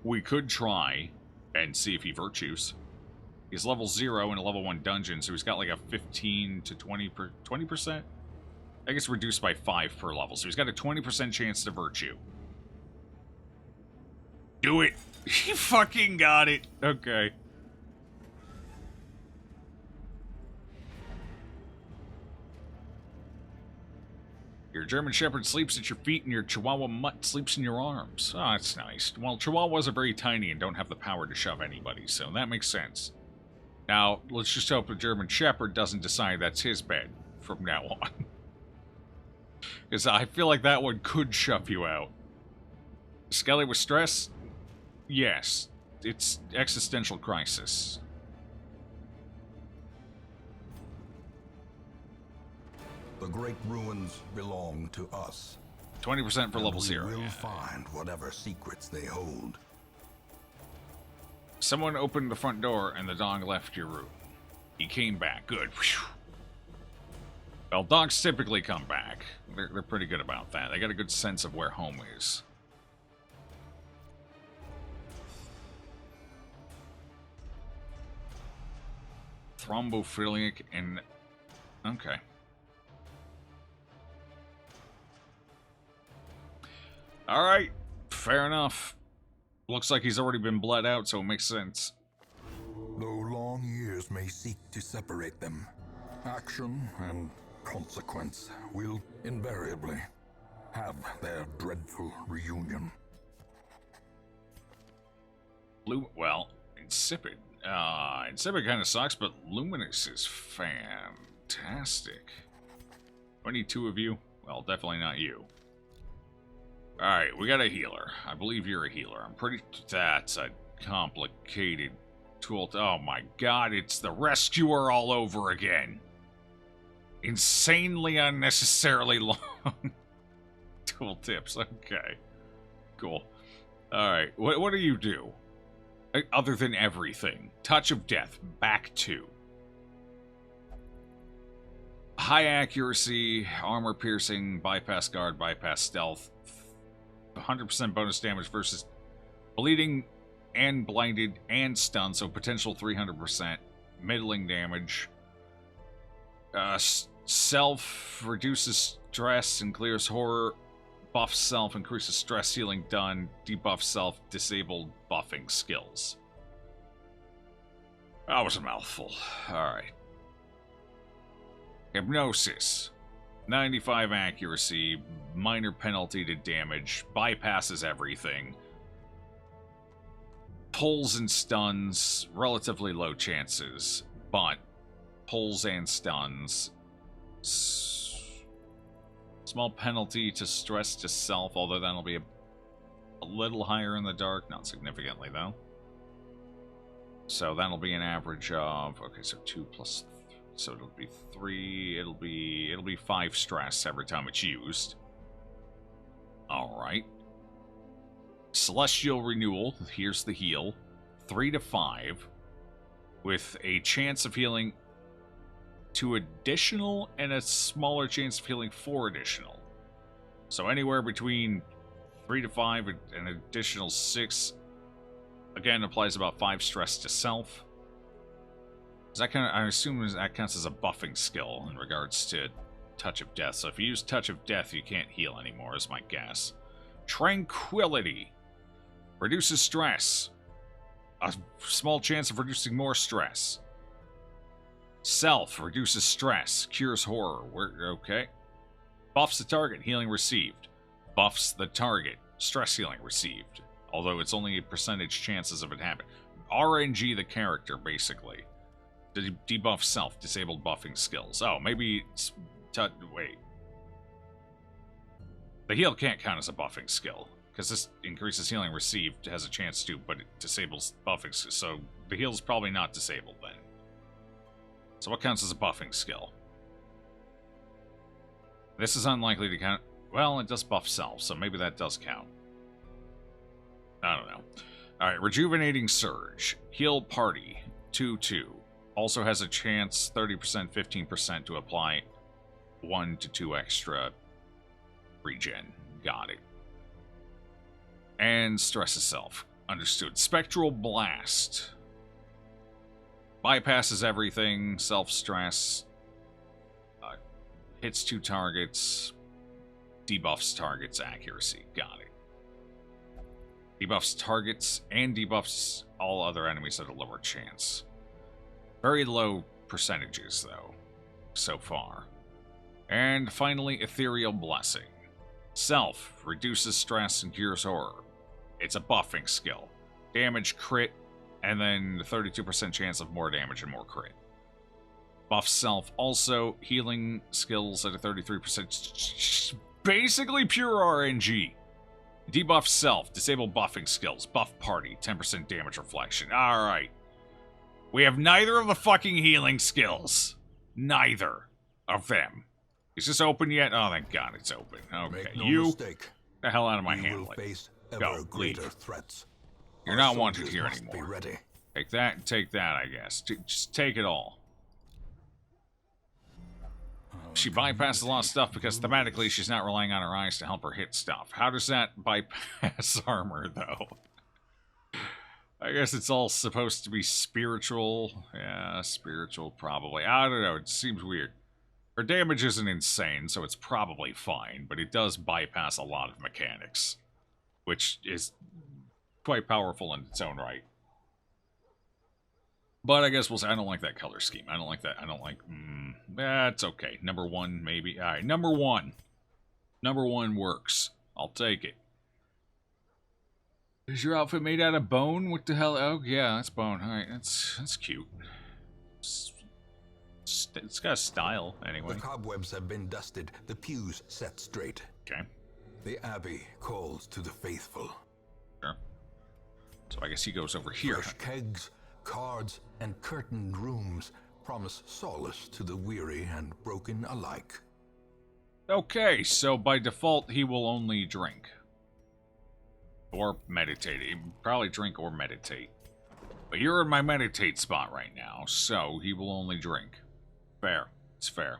we could try and see if he virtues. He's level 0 in a level 1 dungeon, so he's got like a 15 to 20%? I guess reduced by 5 per level, so he's got a 20% chance to virtue. Do it! He fucking got it! Okay. Your German Shepherd sleeps at your feet and your Chihuahua mutt sleeps in your arms. Oh, that's nice. Well, Chihuahuas are very tiny and don't have the power to shove anybody, so that makes sense. Now, let's just hope the German Shepherd doesn't decide that's his bed from now on. Because I feel like that one could shove you out. Skelly with stress? Yes. It's existential crisis. The great ruins belong to us. 20% for level 0. We will Yeah. find whatever secrets they hold. Someone opened the front door and the dog left your room. He came back. Good. Whew. Well, dogs typically come back. They're pretty good about that. They got a good sense of where home is. Thrombophiliac and... Okay. Alright. Fair enough. Looks like he's already been bled out, so it makes sense. Though long years may seek to separate them, action and consequence will invariably have their dreadful reunion. Well, insipid. Insipid kind of sucks, but luminous is fantastic. Do I need two of you? Well, definitely not you. Alright, we got a healer. I believe you're a healer. I'm pretty... That's a complicated tool. Oh my god, it's the rescuer all over again. Insanely unnecessarily long tooltips. Okay. Cool. Alright, what do you do? Other than everything. Touch of Death, back 2. High accuracy, armor piercing, bypass guard, bypass stealth. 100% bonus damage versus bleeding and blinded and stun, so potential 300%. Middling damage. Self reduces stress and clears horror. Buff self increases stress healing done. Debuff self disabled buffing skills. That was a mouthful. Alright. Hypnosis. 95 accuracy. Minor penalty to damage. Bypasses everything. Pulls and stuns. Relatively low chances. But pulls and stuns. Small penalty to stress to self, although that'll be a little higher in the dark. Not significantly, though. So that'll be an average of... Okay, so 2 plus... So it'll be 3... It'll be 5 stress every time it's used. Alright. Celestial Renewal. Here's the heal. 3 to 5. With a chance of healing 2 additional and a smaller chance of healing 4 additional. So anywhere between 3 to 5 and an additional 6. Again, applies about 5 stress to self. Is that I assume that counts as a buffing skill in regards to Touch of Death. So if you use Touch of Death, you can't heal anymore, is my guess. Tranquility. Reduces stress. A small chance of reducing more stress. Self reduces stress, cures horror. Okay. Buffs the target, healing received. Buffs the target, stress healing received. Although it's only a percentage chances of it happening. RNG the character, basically. Debuff self, disabled buffing skills. Oh, maybe it's... Wait. The heal can't count as a buffing skill. Because this increases healing received, has a chance to, but it disables buffing skills. So the heal's probably not disabled then. So what counts as a buffing skill? This is unlikely to count. Well, it does buff self, so maybe that does count. I don't know. Alright, Rejuvenating Surge. Heal Party. 2-2. Also has a chance, 30%, 15% to apply 1 to 2 extra regen. Got it. And Stress Self. Understood. Spectral Blast. Bypasses everything, self-stress, hits 2 targets, debuffs targets accuracy. Got it. Debuffs targets and debuffs all other enemies at a lower chance. Very low percentages, though, so far. And finally, Ethereal Blessing. Self reduces stress and cures horror. It's a buffing skill. Damage, crit, and then 32% chance of more damage and more crit. Buff self also, healing skills at a 33%. Basically pure RNG. Debuff self, disable buffing skills. Buff party, 10% damage reflection. Alright. We have neither of the fucking healing skills. Neither of them. Is this open yet? Oh, thank God it's open. Okay, Make no you... mistake. The hell out of my You hand. will face Go, ever greater leave. threats. You're Our not wanted soldiers here must anymore. Be ready. Take that and take that, I guess. Just take it all. She bypasses a lot of stuff because thematically she's not relying on her eyes to help her hit stuff. How does that bypass armor, though? I guess it's all supposed to be spiritual. Yeah, spiritual, probably. I don't know, it seems weird. Her damage isn't insane, so it's probably fine, but it does bypass a lot of mechanics, which is quite powerful in its own right. But I guess we'll say I don't like that color scheme. I don't like that. I don't like... that's okay. Number 1, maybe. Alright, number 1. Number 1 works. I'll take it. Is your outfit made out of bone? What the hell? Oh, yeah, that's bone. Alright, that's cute. It's got a style, anyway. The cobwebs have been dusted, the pews set straight. Okay. The abbey calls to the faithful. Sure. So I guess he goes over here. Fresh kegs, cards, and curtained rooms promise solace to the weary and broken alike. Okay, so by default, he will only drink. Or meditate. He probably drink or meditate. But you're in my meditate spot right now, so he will only drink. Fair. It's fair.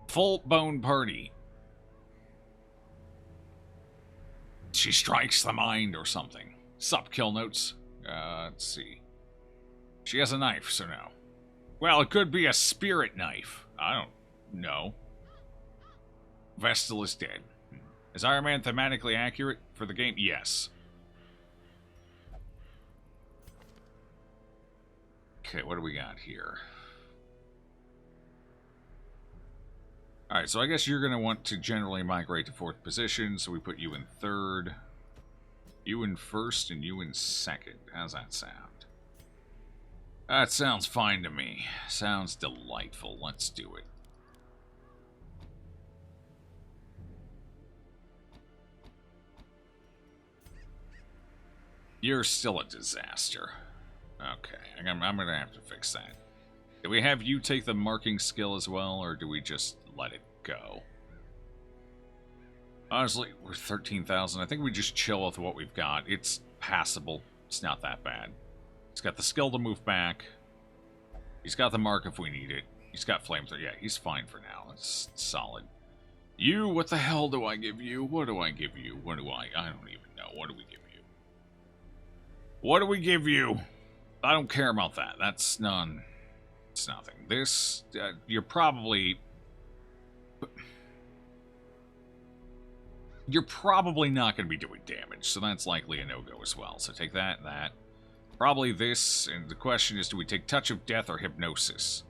Full bone party. She strikes the mind or something. Sup, kill notes. Let's see. She has a knife, so no. Well, it could be a spirit knife. I don't know. Vestal is dead. Is Iron Man thematically accurate for the game? Yes. Okay, what do we got here? Alright, so I guess you're going to want to generally migrate to 4th position, so we put you in 3rd, you in 1st, and you in 2nd. How's that sound? That sounds fine to me. Sounds delightful. Let's do it. You're still a disaster. Okay, I'm going to have to fix that. Do we have you take the marking skill as well, or do we just let it go? Honestly, we're 13,000. I think we just chill with what we've got. It's passable. It's not that bad. He's got the skill to move back. He's got the mark if we need it. He's got flamethrower. Yeah, he's fine for now. It's solid. You, what the hell do I give you? What do I give you? What do I don't even know. What do we give you? What do we give you? I don't care about that. That's none. It's nothing. This, you're probably not going to be doing damage, so that's likely a no-go as well. So take that. Probably this, and the question is, do we take Touch of Death or Hypnosis?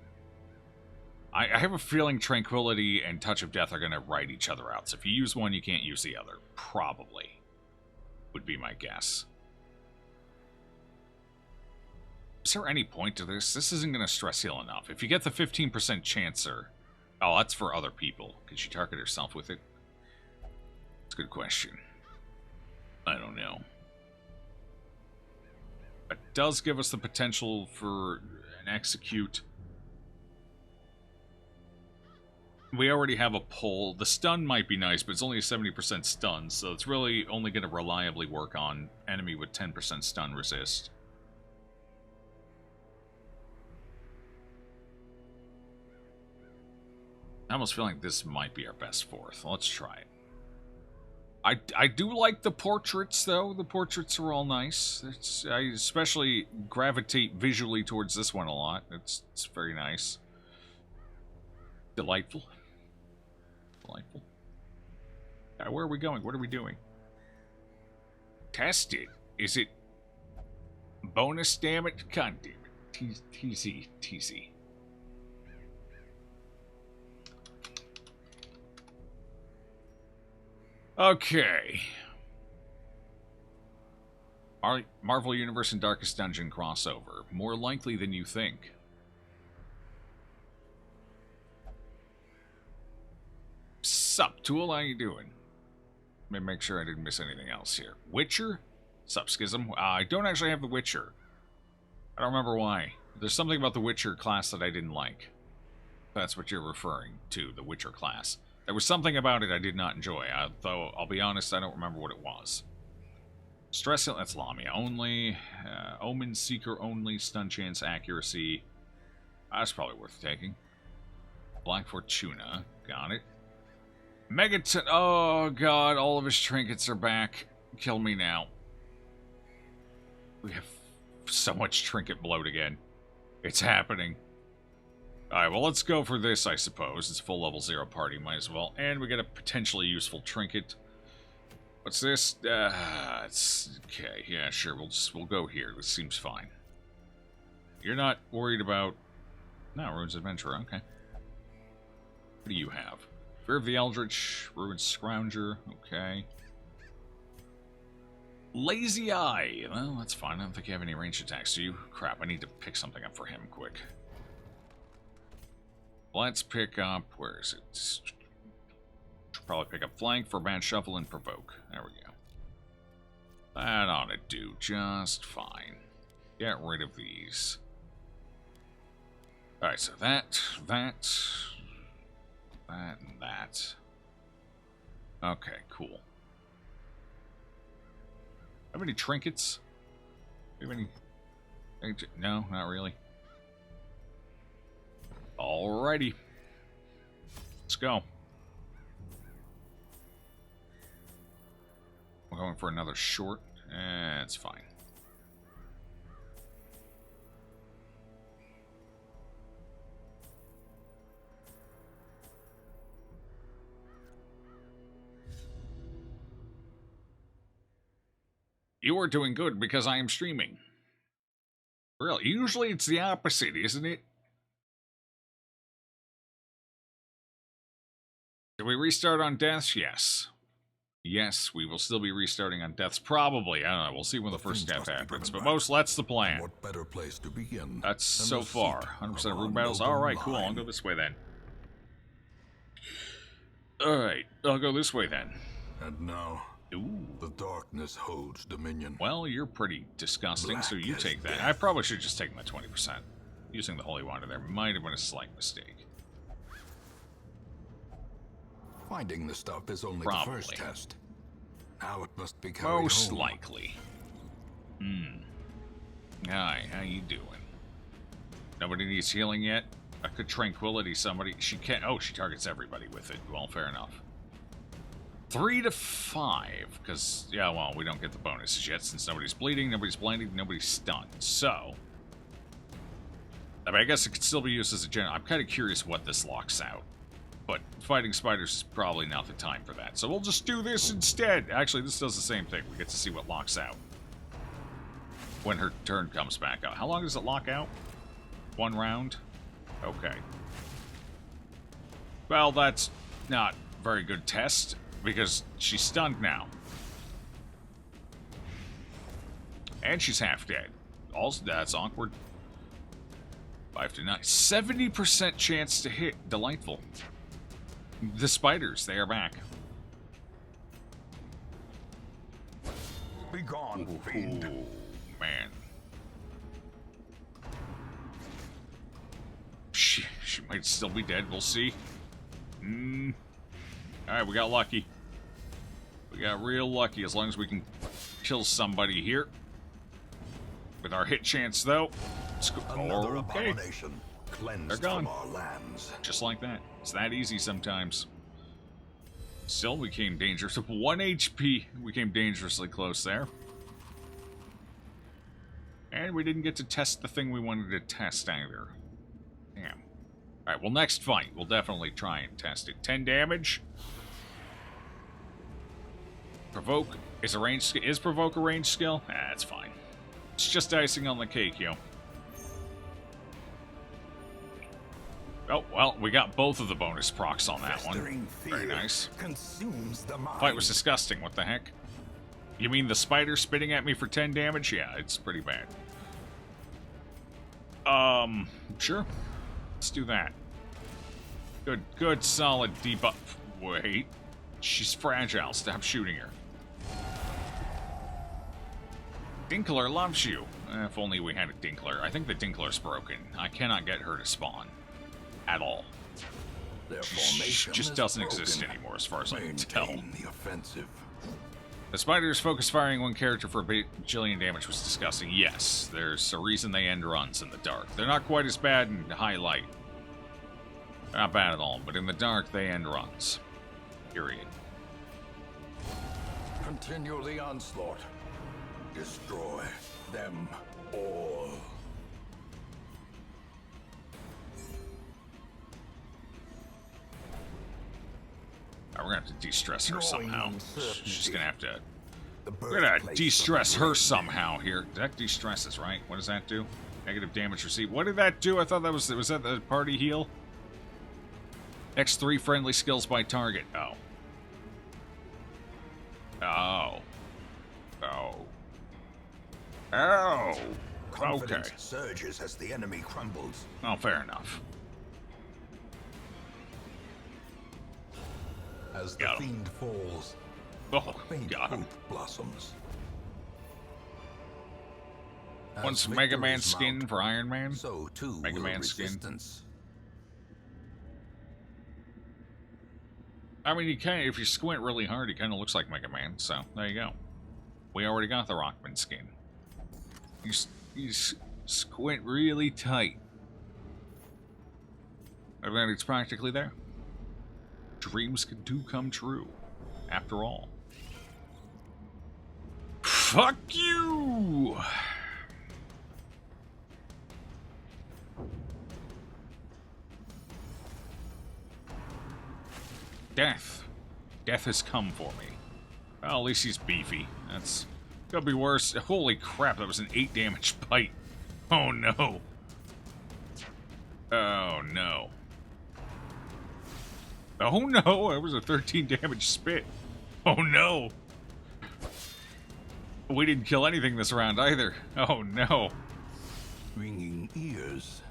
I have a feeling Tranquility and Touch of Death are going to write each other out, so if you use one, you can't use the other. Probably. Would be my guess. Is there any point to this? This isn't going to stress heal enough. If you get the 15% chancer... Oh, that's for other people. Could she target herself with it? That's a good question. I don't know. It does give us the potential for an execute. We already have a pull. The stun might be nice, but it's only a 70% stun, so it's really only going to reliably work on enemy with 10% stun resist. I almost feel like this might be our best 4th. Let's try it. I do like the portraits, though. The portraits are all nice. I especially gravitate visually towards this one a lot. It's very nice. Delightful. Delightful. Where are we going? What are we doing? Test it. Is it bonus damage? God damn it. TZ. Okay. Marvel Universe and Darkest Dungeon crossover. More likely than you think. Sup, Tool? How you doing? Let me make sure I didn't miss anything else here. Witcher? Sup, Schism? I don't actually have the Witcher. I don't remember why. There's something about the Witcher class that I didn't like. That's what you're referring to, the Witcher class. There was something about it I did not enjoy, though I'll be honest, I don't remember what it was. Stress, that's Lamia only. Omen Seeker only. Stun chance accuracy. That's probably worth taking. Black Fortuna. Got it. Megaton. Oh, God. All of his trinkets are back. Kill me now. We have so much trinket bloat again. It's happening. Alright, well, let's go for this, I suppose. It's full level 0 party, might as well. And we get a potentially useful trinket. What's this? It's... Okay, yeah, sure, we'll go here. This seems fine. You're not worried about... No, Rune's Adventurer, okay. What do you have? Fear of the Eldritch, Ruined Scrounger, okay. Lazy Eye. Well, that's fine. I don't think you have any ranged attacks, do you? Crap, I need to pick something up for him quick. Let's pick up... Where is it? Should probably pick up Flank, Forbad Shuffle, and Provoke. There we go. That ought to do just fine. Get rid of these. Alright, so that, and that. Okay, cool. Have any trinkets? Have any... No, not really. Alrighty. Let's go. We're going for another short. It's fine. You are doing good because I am streaming. Really? Usually it's the opposite, isn't it? Do we restart on deaths? Yes. Yes, we will still be restarting on deaths. Probably. I don't know. We'll see when the first death happens. But that's the plan. What better place to begin? That's so far. 100% room battles. Alright, cool. I'll go this way then. Alright, I'll go this way then. And now... Ooh. The darkness holds dominion. Well, you're pretty disgusting, Black so you take that. death. I probably should have just taken the 20%. Using the Holy Water there might have been a slight mistake. Finding the stuff is only Probably. the first test. Now it must be carried Most home. likely. Hi, how you doing? Nobody needs healing yet? I could tranquility somebody. She can't. Oh, she targets everybody with it. Well, fair enough. 3 to 5, because, yeah, well, we don't get the bonuses yet since nobody's bleeding, nobody's blinded, nobody's stunned. So, I mean, I guess it could still be used as a general. I'm kind of curious what this locks out. But fighting spiders is probably not the time for that. So we'll just do this instead. Actually, this does the same thing. We get to see what locks out when her turn comes back out. How long does it lock out? 1 round? Okay. Well, that's not a very good test, because she's stunned now. And she's half dead. Also, that's awkward. 5 to 9. 70% chance to hit. Delightful. The spiders, they are back. Be gone, fiend. Ooh, man. She might still be dead. We'll see. Alright, we got lucky. We got real lucky as long as we can kill somebody here. With our hit chance, though. Another Okay. abomination cleansed They're gone. from our lands. Just like that. It's that easy sometimes. Still became dangerous. 1 HP. We came dangerously close there. And we didn't get to test the thing we wanted to test either. Damn. Alright, well, next fight, we'll definitely try and test it. 10 damage. Provoke is a range skill. Is Provoke a range skill? That's fine. It's just icing on the cake, yo. Oh, well, we got both of the bonus procs on that one. Festering Very fear nice. consumes the mind. Fight was disgusting. What the heck? You mean the spider spitting at me for 10 damage? Yeah, it's pretty bad. Sure. Let's do that. Good, solid debuff. Wait. She's fragile. Stop shooting her. Dinkler loves you. If only we had a Dinkler. I think the Dinkler's broken. I cannot get her to spawn. At all. Their She formation just is doesn't exist broken. anymore, as far as I can tell. Maintain the offensive. The spiders focus firing one character for a bajillion damage was disgusting. Yes, there's a reason they end runs in the dark. They're not quite as bad in high light. Not bad at all, but in the dark they end runs. Period. Continue the onslaught. Destroy them all. We're gonna have to de-stress her Growing somehow. uncertainty. She's gonna have to... The We're gonna birthplace de-stress of her great somehow here. That de-stresses, right? What does that do? Negative damage received. What did that do? I thought that was that the party heal? X3 friendly skills by target. Oh. Oh. Oh. Oh. Confidence Okay. surges as the enemy crumbles. Oh, fair enough. As the Got him. fiend falls, Oh, faint got him. hope blossoms. Once As Mega Man victories skin mount, for Iron Man. so too Mega will Man skin. resistance. I mean, you kind of, if you squint really hard, he kind of looks like Mega Man. So there you go. We already got the Rockman skin. You squint really tight, and then it's practically there. Dreams do come true, after all. Fuck you! Death. Death has come for me. Well, at least he's beefy. That's... Could be worse. Holy crap, that was an 8 damage bite. Oh no. Oh no. Oh no, that was a 13 damage spit. Oh no. We didn't kill anything this round either. Oh no. Ringing ears,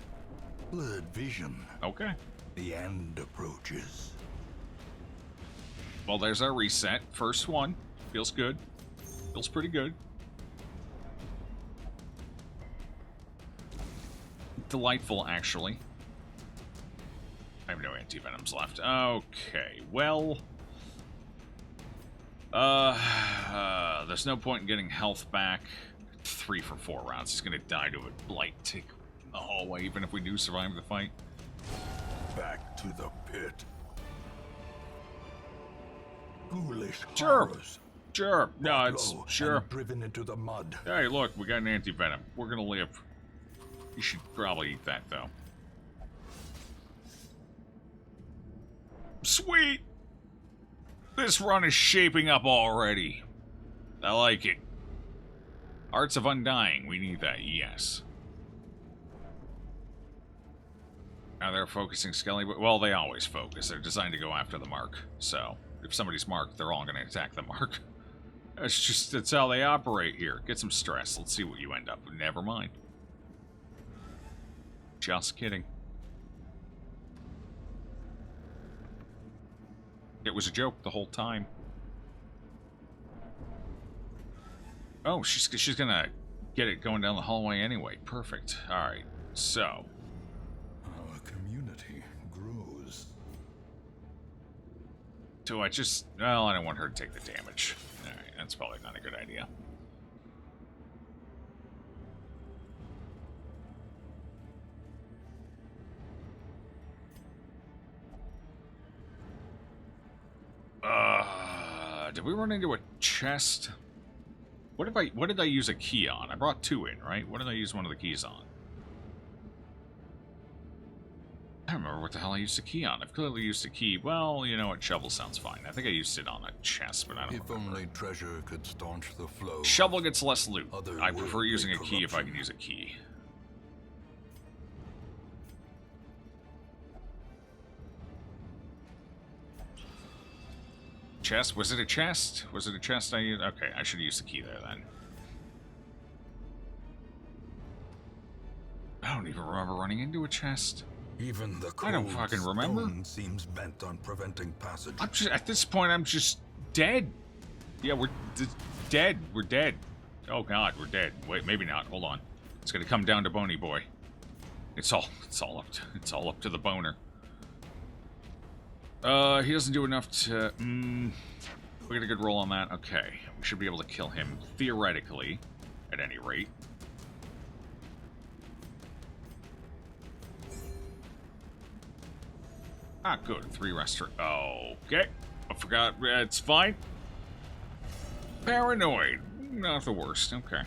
blurred vision. Okay. The end approaches. Well, there's our reset. First one. Feels good. Feels pretty good. Delightful, actually. I have no anti-venoms left. Okay, well... there's no point in getting health back. 3 for 4 rounds. He's gonna die to a blight tick in the hallway, even if we do survive the fight. Back to the pit. Ghoulish Sure. horrors. Sure. No, Brought it's... low Sure. and driven into the mud. Hey, look, we got an anti-venom. We're gonna live. You should probably eat that, though. Sweet! This run is shaping up already. I like it. Arts of Undying, we need that, yes. Now they're focusing Skelly, but well, they always focus. They're designed to go after the mark. So, if somebody's marked, they're all going to attack the mark. That's how they operate here. Get some stress. Let's see what you end up with. Never mind. Just kidding. It was a joke the whole time. Oh, she's gonna get it going down the hallway anyway. Perfect. Alright, so. Our community grows. Do I just... Well, I don't want her to take the damage. Alright, that's probably not a good idea. Did we run into a chest? What did I use a key on? I brought 2 in, right? What did I use one of the keys on? I don't remember what the hell I used the key on. I've clearly used a key. Well, you know what? Shovel sounds fine. I think I used it on a chest, but I don't remember. If only treasure could staunch the flow. Shovel gets less loot. I prefer Otherworldly using a key if I can corruption. use a key. Chest? Was it a chest? Was it a chest I used? Okay, I should use the key there then. I don't even remember running into a chest. Even the I don't cold fucking remember. stone seems bent on preventing passage. I'm just, at this point, I'm just dead. Yeah, we're dead. We're dead. Oh god, we're dead. Wait, maybe not. Hold on. It's gonna come down to Bony Boy. It's all up to the boner. He doesn't do enough to... we get a good roll on that. Okay. We should be able to kill him, theoretically, at any rate. Ah, good. 3 restaurant. Okay. I forgot. It's fine. Paranoid. Not the worst. Okay.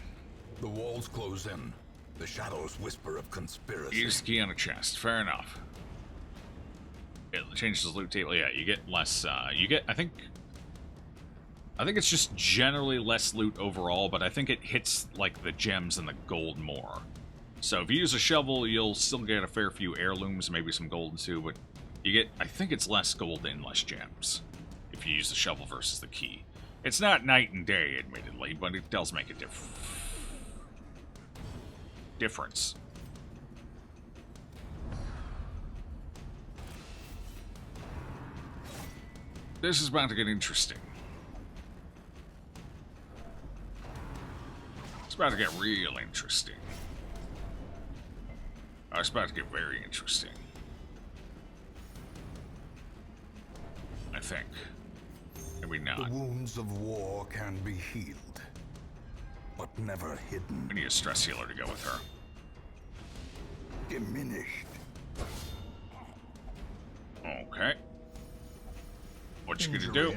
The walls close in. The shadows whisper of conspiracy. Use the key on a chest. Fair enough. It changes the loot table. Yeah, you get less, you get, I think it's just generally less loot overall, but I think it hits, like, the gems and the gold more. So if you use a shovel, you'll still get a fair few heirlooms, maybe some gold too, but You get, I think it's less gold and less gems if you use the shovel versus the key. It's not night and day, admittedly, but it does make a difference. This is about to get interesting. It's about to get real interesting. Oh, it's about to get very interesting. I think. Maybe not. The wounds of war can be healed, but never hidden. We need a stress healer to go with her. Diminished. Okay. What you gonna do?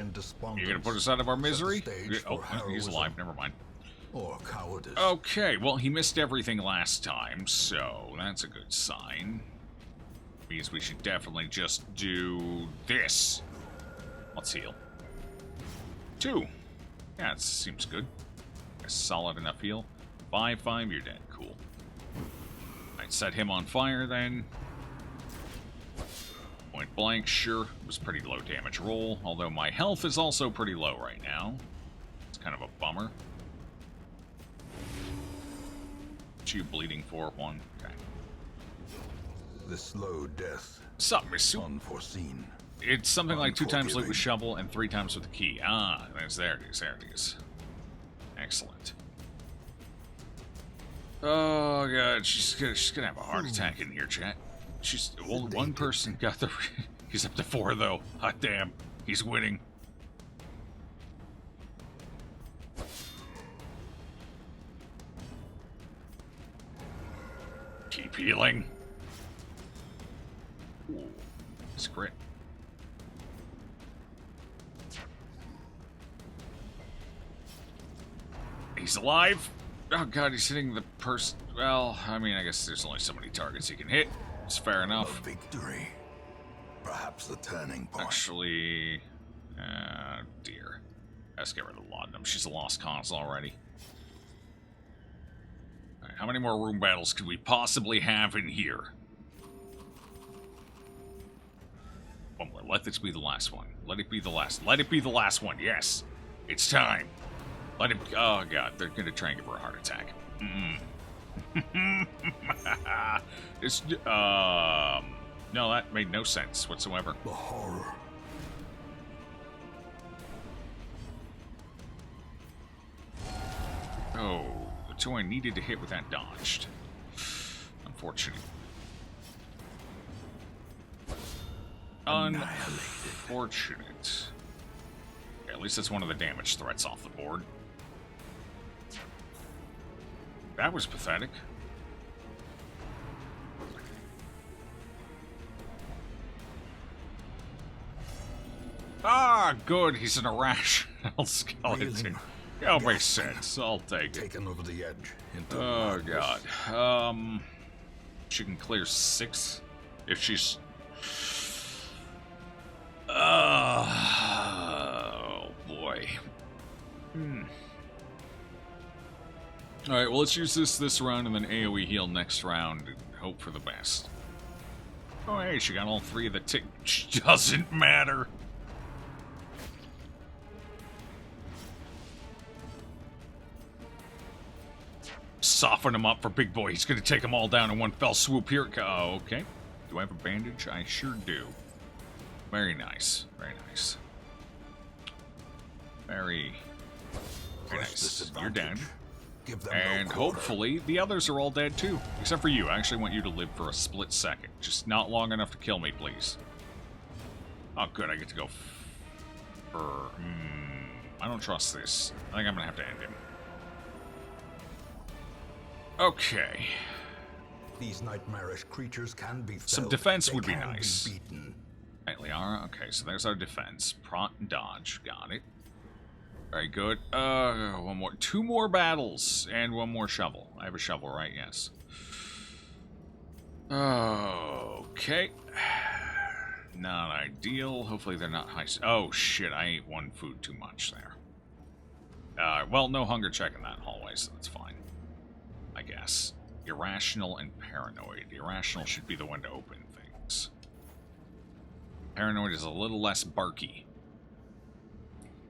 You gonna put us out of our misery? Oh, he's alive. Never mind. Or cowardice. Okay, well, he missed everything last time, so that's a good sign. Means we should definitely just do this. Let's heal. 2. Yeah, it seems good. A solid enough heal. 5, you're dead. Cool. I'd set him on fire then. Point blank, sure. It was pretty low damage roll, although my health is also pretty low right now. It's kind of a bummer. What you bleeding for? 1. Okay. The slow death. Sup, Miss Unforeseen. It's something like 2 times loot with shovel and 3 times with the key. Ah, there it is, there it is. Excellent. Oh god, she's gonna have a heart attack in here, chat. Well, 1 person got the... He's up to 4, though. Hot damn. He's winning. Keep healing. Ooh, it's crit. He's alive. Oh god, he's hitting the person. Well, I mean, I guess there's only so many targets he can hit. It's fair enough. A victory. Perhaps the turning point. Actually, dear. Let's get rid of Laudanum. She's a lost cause already. All right, how many more room battles could we possibly have in here? 1 more. Let this be the last one. Let it be the last. Let it be the last one. Yes. It's time. Let it... Oh, God. They're going to try and give her a heart attack. It's... No, that made no sense whatsoever. The horror. Oh, the 2 I needed to hit with that dodged. Unfortunate. Unfortunate. Okay, at least that's one of the damage threats off the board. That was pathetic. Ah, good. He's an irrational skeleton. That makes sense. I'll take it. Taken over the edge. Oh, God. She can clear 6 if she's... Oh, boy. Alright, well, let's use this round and then AoE heal next round and hope for the best. Oh, hey, she got all 3 of the tick. Doesn't matter. Soften him up for Big Boy. He's going to take them all down in one fell swoop here. Oh, okay. Do I have a bandage? I sure do. Very nice. Very nice. Very nice. You're dead. And hopefully the others are all dead too. Except for you. I actually want you to live for a split second. Just not long enough to kill me, please. Oh, good. I get to go for... I don't trust this. I think I'm going to have to end him. Okay. These nightmarish creatures can be felt. Some defense would be nice. Right, Liara. Okay, so there's our defense. Prot and dodge. Got it. Very good. 1 more. 2 more battles. And 1 more shovel. I have a shovel, right? Yes. Okay. Not ideal. Hopefully they're not high... Oh, shit. I ate 1 food too much there. Well, no hunger check in that hallway, so that's fine. I guess. Irrational and paranoid. Irrational should be the one to open things. Paranoid is a little less barky.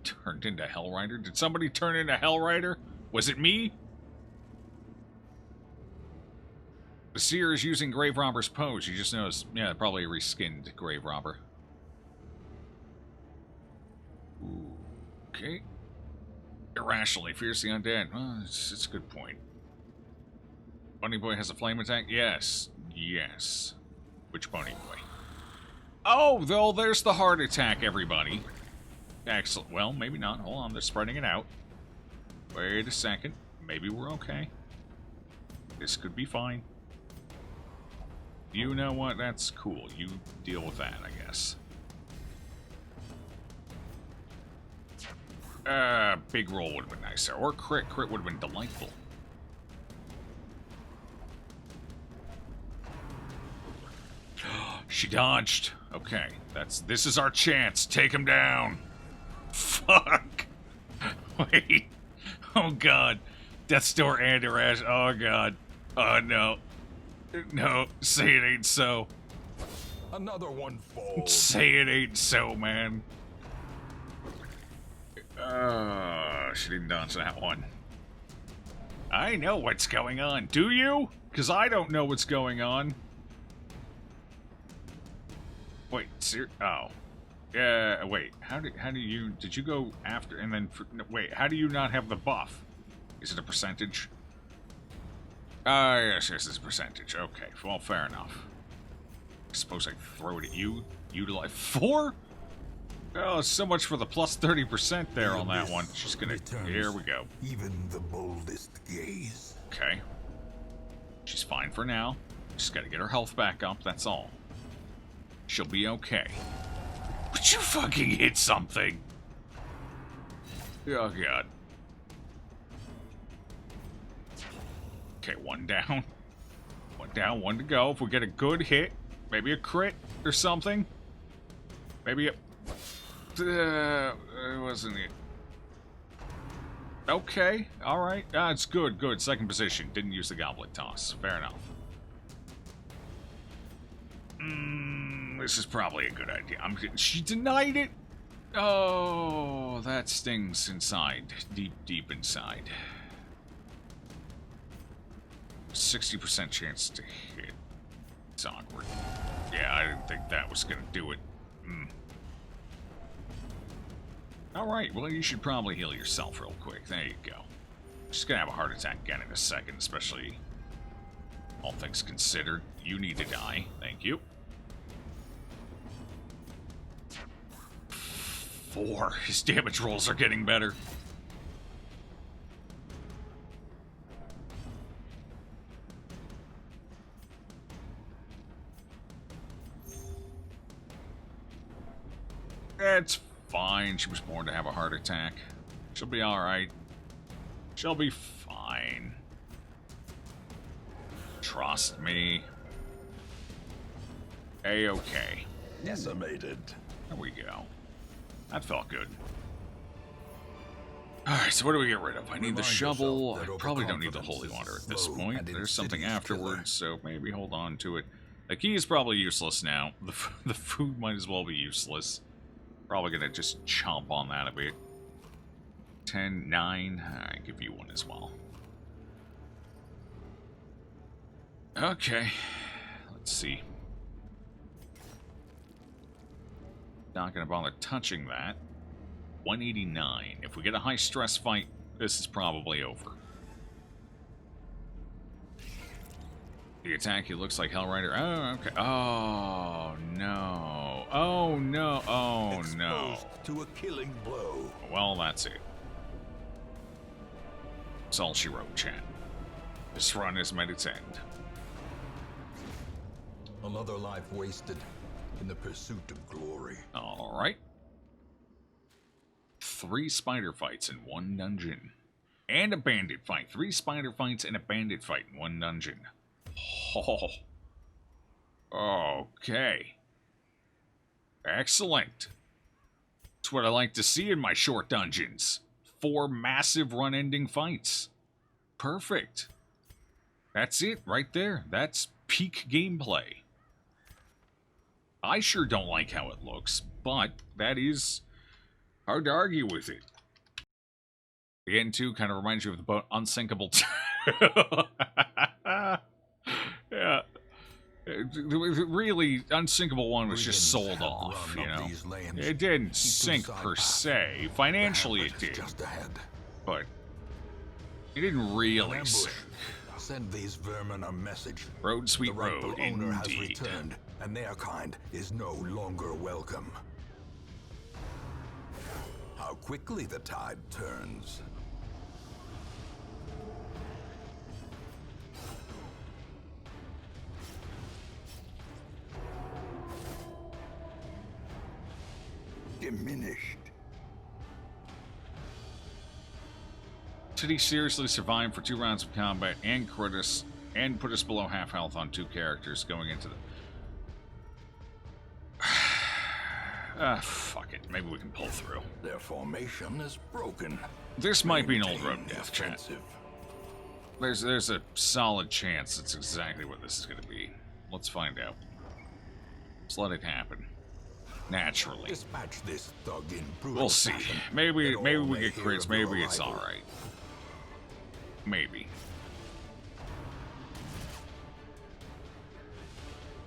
Turned into Hellrider? Did somebody turn into Hellrider? Was it me? The Seer is using Grave Robber's pose. You just noticed. Yeah, probably a reskinned Grave Robber. Ooh, okay. Irrationally fears the undead. Well, it's a good point. Bunny Boy has a flame attack? Yes. Yes. Which Bunny Boy? Oh, though, there's the heart attack, everybody. Excellent. Well, maybe not. Hold on, they're spreading it out. Wait a second. Maybe we're okay. This could be fine. You know what? That's cool. You deal with that, I guess. Big roll would have been nicer. Or crit. Crit would have been delightful. She dodged. Okay, this is our chance. Take him down. Fuck. Wait. Oh god. Death's Door and Irash. Oh god. Oh no. No. Say it ain't so. Another one falls. Say it ain't so, man. She didn't dodge that one. I know what's going on. Do you? Because I don't know what's going on. Wait, oh. Yeah, wait. How do you... Did you go after and then... No, wait, how do you not have the buff? Is it a percentage? Yes, it's a percentage. Okay, well, fair enough. I suppose I throw it at you. Utilize 4? Oh, so much for the plus 30% there on that one. She's gonna... Here we go. Even the boldest gaze. Okay. She's fine for now. Just gotta get her health back up, that's all. She'll be okay. But you fucking hit something! Oh, God. Okay, one down. One down, one to go. If we get a good hit, maybe a crit or something. Maybe a... it wasn't it. Okay, alright. Ah, it's good, good. Second position. Didn't use the goblet toss. Fair enough. This is probably a good idea. She denied it? Oh, that stings inside. Deep, deep inside. 60% chance to hit. It's awkward. Yeah, I didn't think that was gonna do it. Alright, well, you should probably heal yourself real quick. There you go. Just gonna have a heart attack again in a second, especially all things considered. You need to die. Thank you. 4. His damage rolls are getting better. It's fine. She was born to have a heart attack. She'll be alright. She'll be fine. Trust me. A-okay. Decimated. There we go. That felt good. Alright, so what do we get rid of? I need the shovel. I probably don't need the holy water at this point. There's something afterwards, so maybe hold on to it. The key is probably useless now. The food might as well be useless. Probably gonna just chomp on that a bit. 10, 9. Alright, give you one as well. Okay. Let's see. Not gonna bother touching that. 189. If we get a high stress fight, this is probably over. The attack, he looks like Hellrider. Oh, okay. Oh, no. Oh, no. Oh, no. Exposed to a killing blow. Well, that's it. That's all she wrote, chat. This run has met its end. Another life wasted in the pursuit of glory. Alright. 3 spider fights in 1 dungeon. And a bandit fight. 3 spider fights and a bandit fight in 1 dungeon. Oh. Okay. Excellent. That's what I like to see in my short dungeons. 4 massive run-ending fights. Perfect. That's it right there. That's peak gameplay. I sure don't like how it looks, but that is hard to argue with it. Again, too, kind of reminds you of the boat Unsinkable. Yeah. Really, Unsinkable 1 was just sold off, you know. It didn't sink per se. Financially, it did. But it didn't really sink. Send these vermin a message. Road, sweet The rightful road, owner has indeed. returned, and their kind is no longer welcome. How quickly the tide turns. Diminished. Did he seriously survive for 2 rounds of combat and crit us and put us below half health on 2 characters going into the... fuck it. Maybe we can pull through. Their formation is broken. This might be an old road death, chat. Offensive. There's a solid chance that's exactly what this is going to be. Let's find out. Let's let it happen. Naturally. Dispatch this thug in brutal We'll see. fashion, Maybe that we all may get hear crits. of your Maybe it's arrival. alright. Maybe.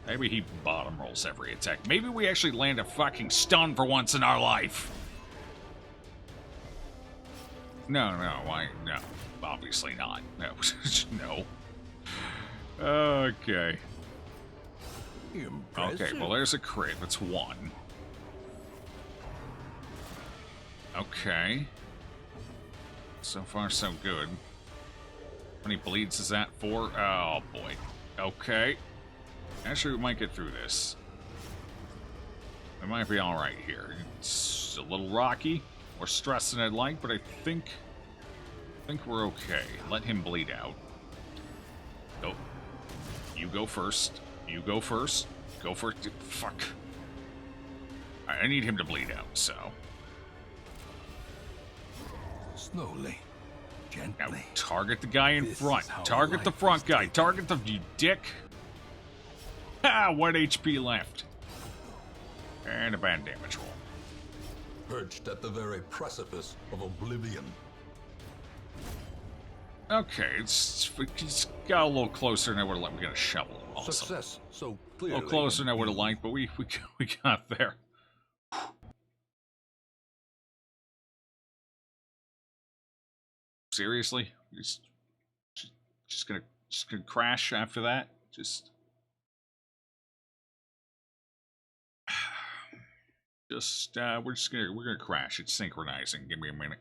Maybe he bottom rolls every attack. Maybe we actually land a fucking stun for once in our life. No, no, obviously not. No, no. Okay. Impressive. Okay, well there's a crit. That's 1. Okay. So far, so good. How many bleeds is that for? Oh, boy. Okay. Actually, we might get through this. We might be alright here. It's a little rocky. More stress than I'd like, but I think we're okay. Let him bleed out. Go. You go first. You go first. Go for it. Fuck. Alright, I need him to bleed out, so... Slowly. Gently. Now, target the guy in This front. is how Target the life front is guy. taken. Target the... You dick. Ha! 1 HP left. And a bad damage roll. Perched at the very precipice of oblivion. Okay, it's got a little closer than I would have liked. We got a shovel. Awesome. Success so A clearly. little closer than I would have in liked, but we got there. Seriously? Just gonna crash after that? We're gonna crash. It's synchronizing. Give me a minute.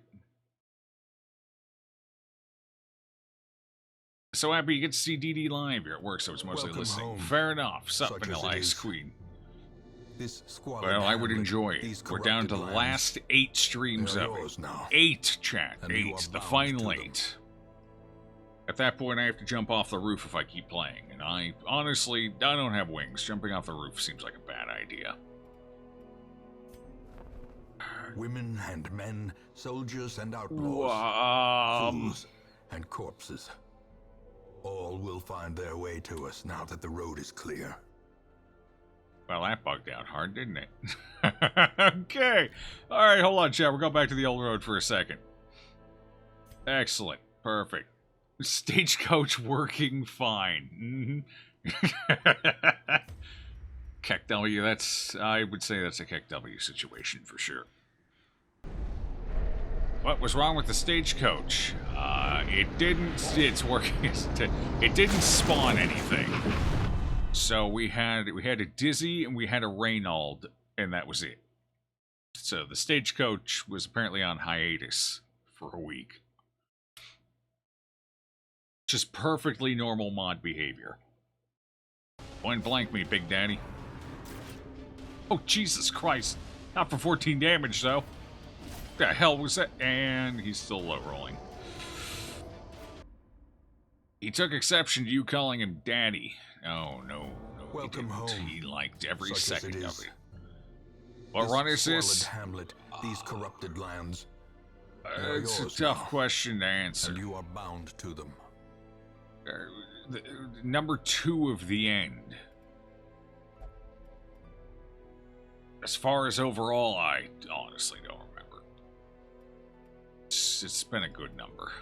So happy you get to see DD live. You're at work, so it's mostly Welcome listening. home, Fair enough. Sup, such as Vanilla it Ice is. Queen. This squalid Well, I would hamlet, enjoy it. these We're down to the corrupted last 8 streams They're of yours it. now. 8, chat. And you 8. are The bound final to them. 8. At that point, I have to jump off the roof if I keep playing. And I don't have wings. Jumping off the roof seems like a bad idea. Women and men, soldiers and outlaws, fools and corpses. All will find their way to us now that the road is clear. Well, that bugged out hard, didn't it? Okay. All right, hold on, chat. We'll go back to the old road for a second. Excellent. Perfect. Stagecoach working fine. Keck W, I would say that's a Keck W situation for sure. What was wrong with the stagecoach? It's working. It didn't spawn anything. So we had a Dizzy and we had a Reynald, and that was it. So the stagecoach was apparently on hiatus for a week. Just perfectly normal mod behavior. Point blank me, Big Daddy. Oh, Jesus Christ. Not for 14 damage, though. What the hell was that? And he's still low rolling. He took exception to you calling him Daddy. Oh, no. Welcome he home. He liked every Such as second it of is. it. What run is this? Squalid hamlet, these corrupted lands. It's a yours tough now. question to answer. And you are bound to them. Number 2 of the end. As far as overall, I honestly don't remember. It's been a good number.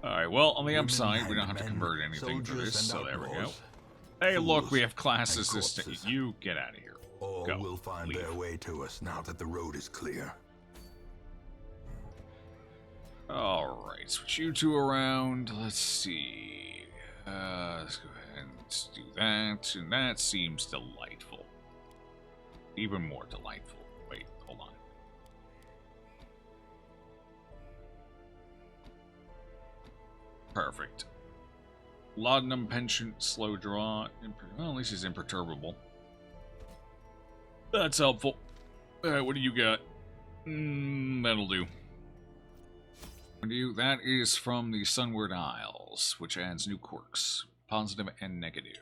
Alright, well, on the upside, we don't have to convert anything for this, so there we go. Hey, look, we have classes this day. You get out of here. All Go. will find Leave. their way to us now that the road is clear. Alright, switch you two around. Let's see. Let's go ahead and do that. And that seems delightful. Even more delightful. Wait, hold on. Perfect. Laudanum penchant, slow draw. Well, at least he's imperturbable. That's helpful. Alright, what do you got? That'll do. That is from the Sunward Isles, which adds new quirks, positive and negative.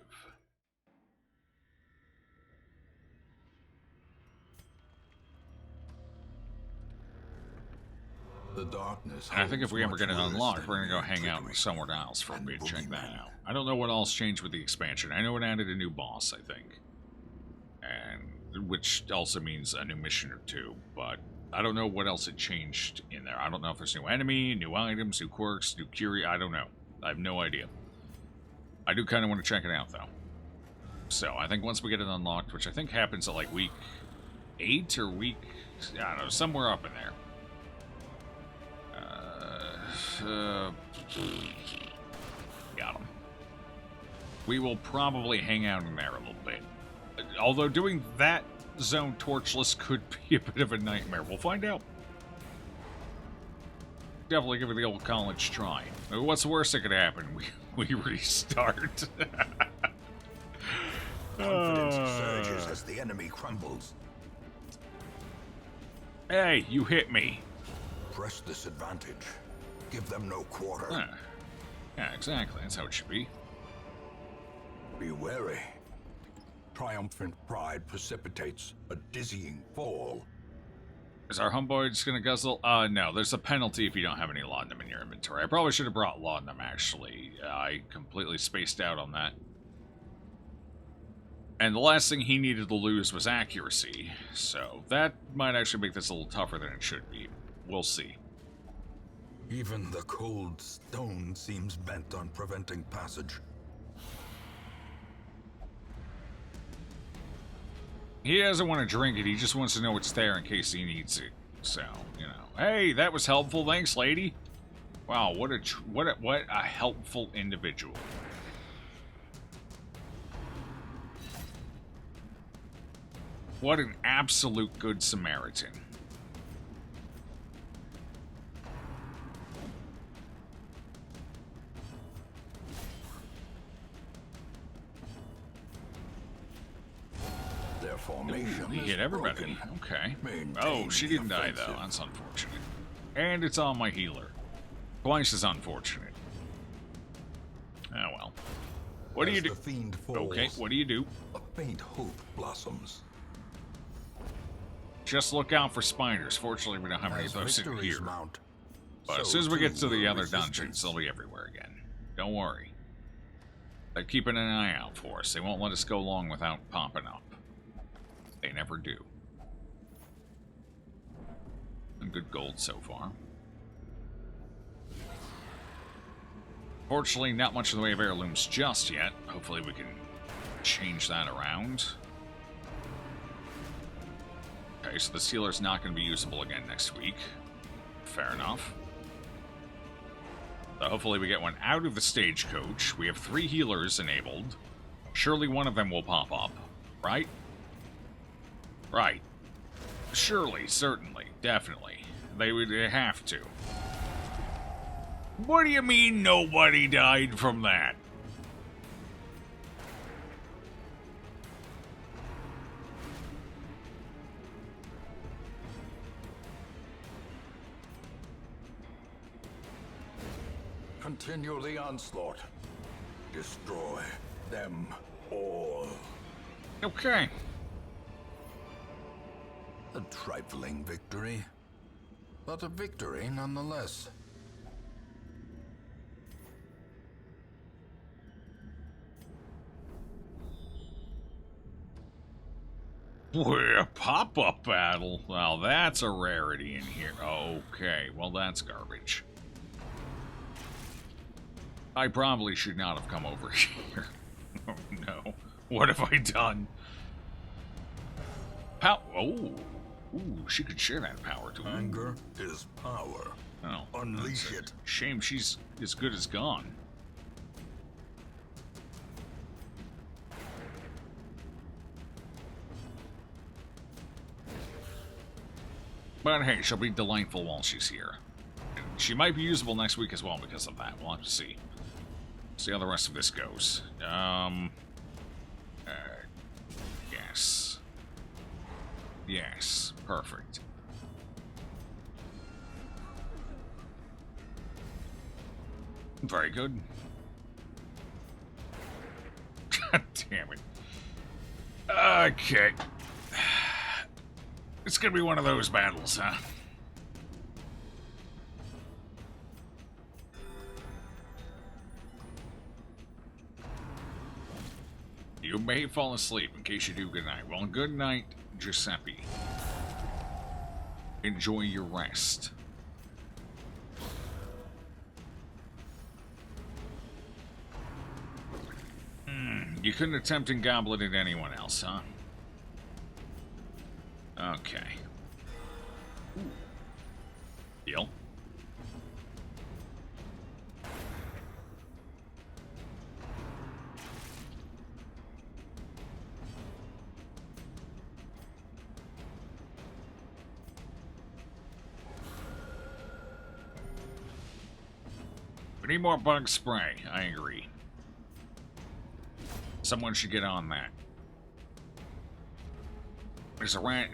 The darkness. And I think if we ever get it unlocked, we're going to go hang out in the Sunward Isles for a bit, check that out. I don't know what else changed with the expansion. I know it added a new boss, I think. And which also means a new mission or two, but I don't know what else it changed in there. I don't know if there's new enemy, new items, new quirks, new curate. I don't know. I have no idea. I do kind of want to check it out, though. So, I think once we get it unlocked, which I think happens at like week 8 or week... I don't know, somewhere up in there. Got him. We will probably hang out in there a little bit. Although doing that zone torchless could be a bit of a nightmare. We'll find out. Definitely give it the old college try. What's the worst that could happen? We restart. Confidence surges as the enemy crumbles. Hey, you hit me. Press this advantage. Give them no quarter. Yeah, exactly. That's how it should be. Be wary. Triumphant pride precipitates a dizzying fall. Is our humboid gonna guzzle? No. There's a penalty if you don't have any laudanum in your inventory. I probably should have brought laudanum, actually. I completely spaced out on that. And the last thing he needed to lose was accuracy. So that might actually make this a little tougher than it should be. We'll see. Even the cold stone seems bent on preventing passage. He doesn't want to drink it, he just wants to know it's there in case he needs it. So, you know. Hey, that was helpful, thanks, lady. Wow, what a helpful individual. What an absolute good Samaritan. Formation. He hit everybody. Okay. Oh, she didn't die though. That's unfortunate. And it's on my healer. Twice as unfortunate. Oh well. What do you do? Okay, what do you do? A faint hope blossoms. Just look out for spiders. Fortunately, we don't have any of those in here. But as soon as we get to the other dungeons, they'll be everywhere again. Don't worry. They're keeping an eye out for us. They won't let us go long without popping up. They never do. And good gold so far. Fortunately, not much in the way of heirlooms just yet. Hopefully we can change that around. Okay, so the sealer's not going to be usable again next week. Fair enough. So hopefully we get one out of the stagecoach. We have 3 healers enabled. Surely one of them will pop up, right? Right. Surely, certainly, definitely. They would have to. What do you mean nobody died from that? Continue the onslaught. Destroy them all. Okay. A trifling victory, but a victory nonetheless. A pop-up battle? Well, that's a rarity in here. Okay, well, that's garbage. I probably should not have come over here. Oh, no. What have I done? Oh. Ooh, she could share that power to him. Anger is power. Oh, Unleash it. Shame she's as good as gone. But hey, she'll be delightful while she's here. And she might be usable next week as well because of that. We'll have to see. See how the rest of this goes. Yes. Yes, perfect. Very good. God damn it. Okay. It's gonna be one of those battles, huh? You may fall asleep. In case you do, good night. Well, good night, Giuseppe. Enjoy your rest. You couldn't attempt and goblet at anyone else, huh? Okay. Deal. We need more bug spray. I agree. Someone should get on that. There's a rat.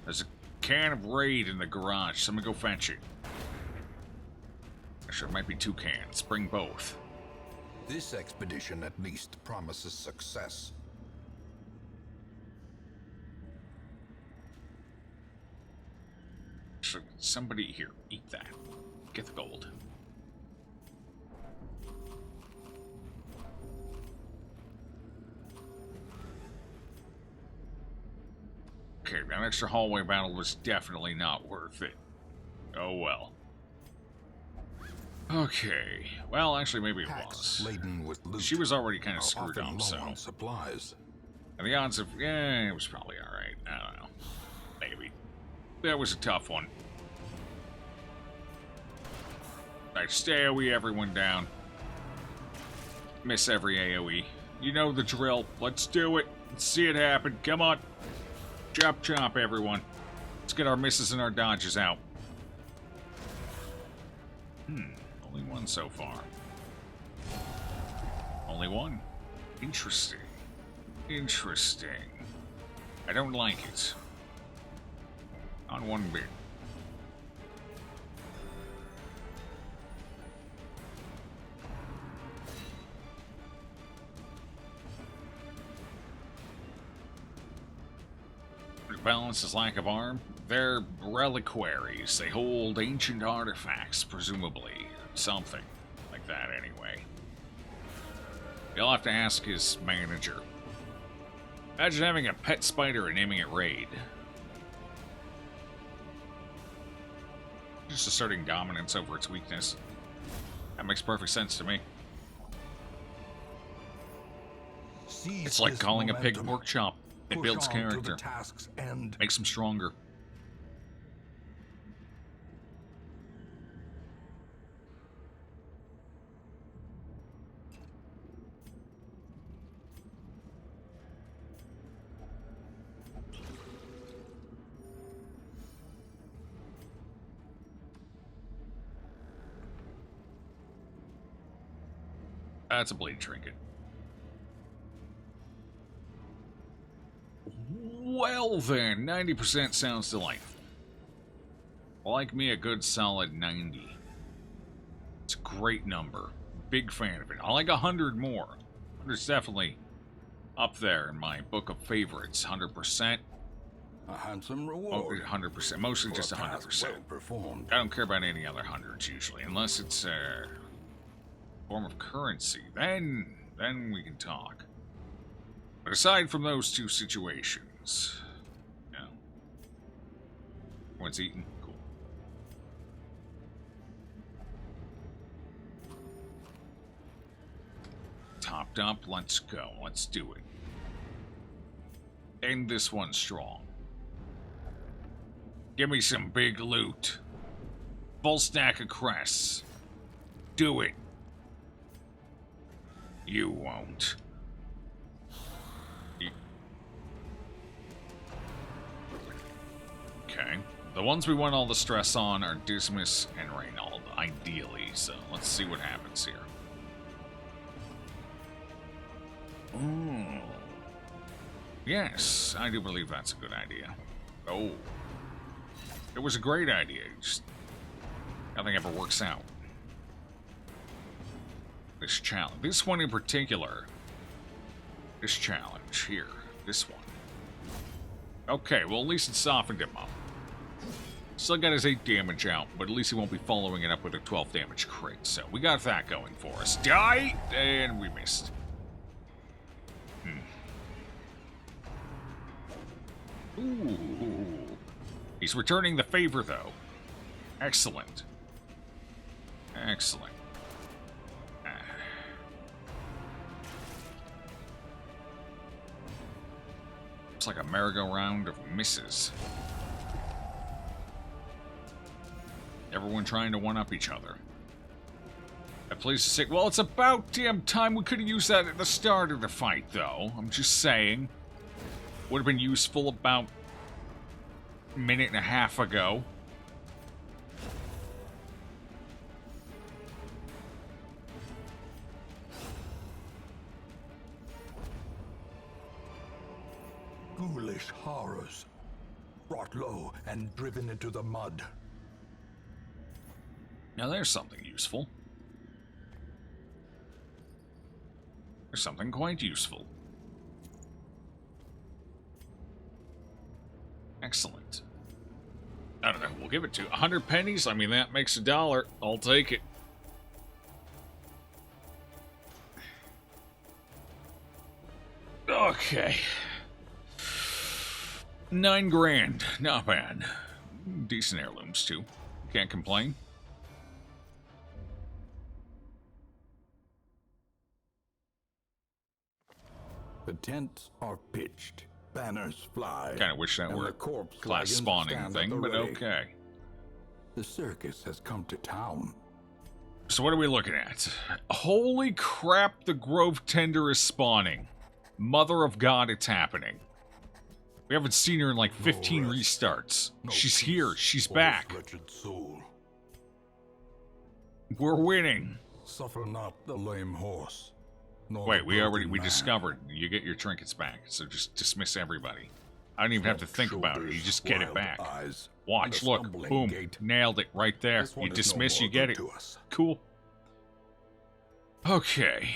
There's a can of Raid in the garage. Someone go fetch it. Actually, it might be 2 cans. Bring both. This expedition at least promises success. So somebody here, eat that. Get the gold. Okay, that extra hallway battle was definitely not worth it. Oh well. Okay. Well, actually, maybe it was. Laden with loot She was already kind of screwed up, low so. on supplies. And the odds of, yeah, it was probably alright. I don't know. Maybe. That was a tough one. Alright, stay AoE everyone down. Miss every AoE. You know the drill. Let's do it. Let's see it happen. Come on. Chop chop, everyone. Let's get our misses and our dodges out. Only one so far. Only one. Interesting. Interesting. I don't like it. Not one bit. Balance's lack of arm. They're reliquaries. They hold ancient artifacts, presumably. Something like that, anyway. You'll have to ask his manager. Imagine having a pet spider and naming it Raid. Just asserting dominance over its weakness. That makes perfect sense to me. It's like calling a pig pork chop. It builds character. Makes him stronger. That's a blade trinket. Well then, 90% sounds delightful. Like me, a good solid 90. It's a great number. Big fan of it. I like 100 more. 100's definitely up there in my book of favorites. 100%. A handsome reward. 100%. Mostly just 100%. Well performed. I don't care about any other hundreds usually, unless it's a form of currency. Then we can talk. But aside from those two situations... Yeah. Everyone's eating? Cool. Topped up, let's go. Let's do it. End this one strong. Give me some big loot. Full stack of crests. Do it. You won't. Okay. The ones we want all the stress on are Dismas and Renewal, ideally, so let's see what happens here. Ooh. Yes, I do believe that's a good idea. Oh. It was a great idea, just nothing ever works out. This challenge, this one in particular, this challenge here, this one. Okay, well at least it softened him up. Still got his 8 damage out, but at least he won't be following it up with a 12 damage crit, so we got that going for us. Die! And we missed. Ooh. He's returning the favor, though. Excellent. Excellent. It's like a merry-go-round of misses. Everyone trying to one-up each other. That place is sick. Well, it's about damn time we could have used that at the start of the fight, though. I'm just saying. Would have been useful about a minute and a half ago. Ghoulish horrors, brought low and driven into the mud. Now there's something useful. There's something quite useful. Excellent. I don't know, we'll give it to 100 pennies. I mean, that makes $1. I'll take it. Okay. 9 grand. Not bad. Decent heirlooms, too. Can't complain. The tents are pitched. Banners fly. Kind of wish that were a class spawning thing, but okay. The circus has come to town. So what are we looking at? Holy crap, the Grove Tender is spawning. Mother of God, it's happening. We haven't seen her in like 15 restarts. She's here. She's back. Wretched soul. We're winning. Suffer not the lame horse. Wait, we discovered you get your trinkets back, so just dismiss everybody. I don't even have to think about it. You just get it back. Watch, look, boom, nailed it right there. You dismiss, you get it. Cool. Okay.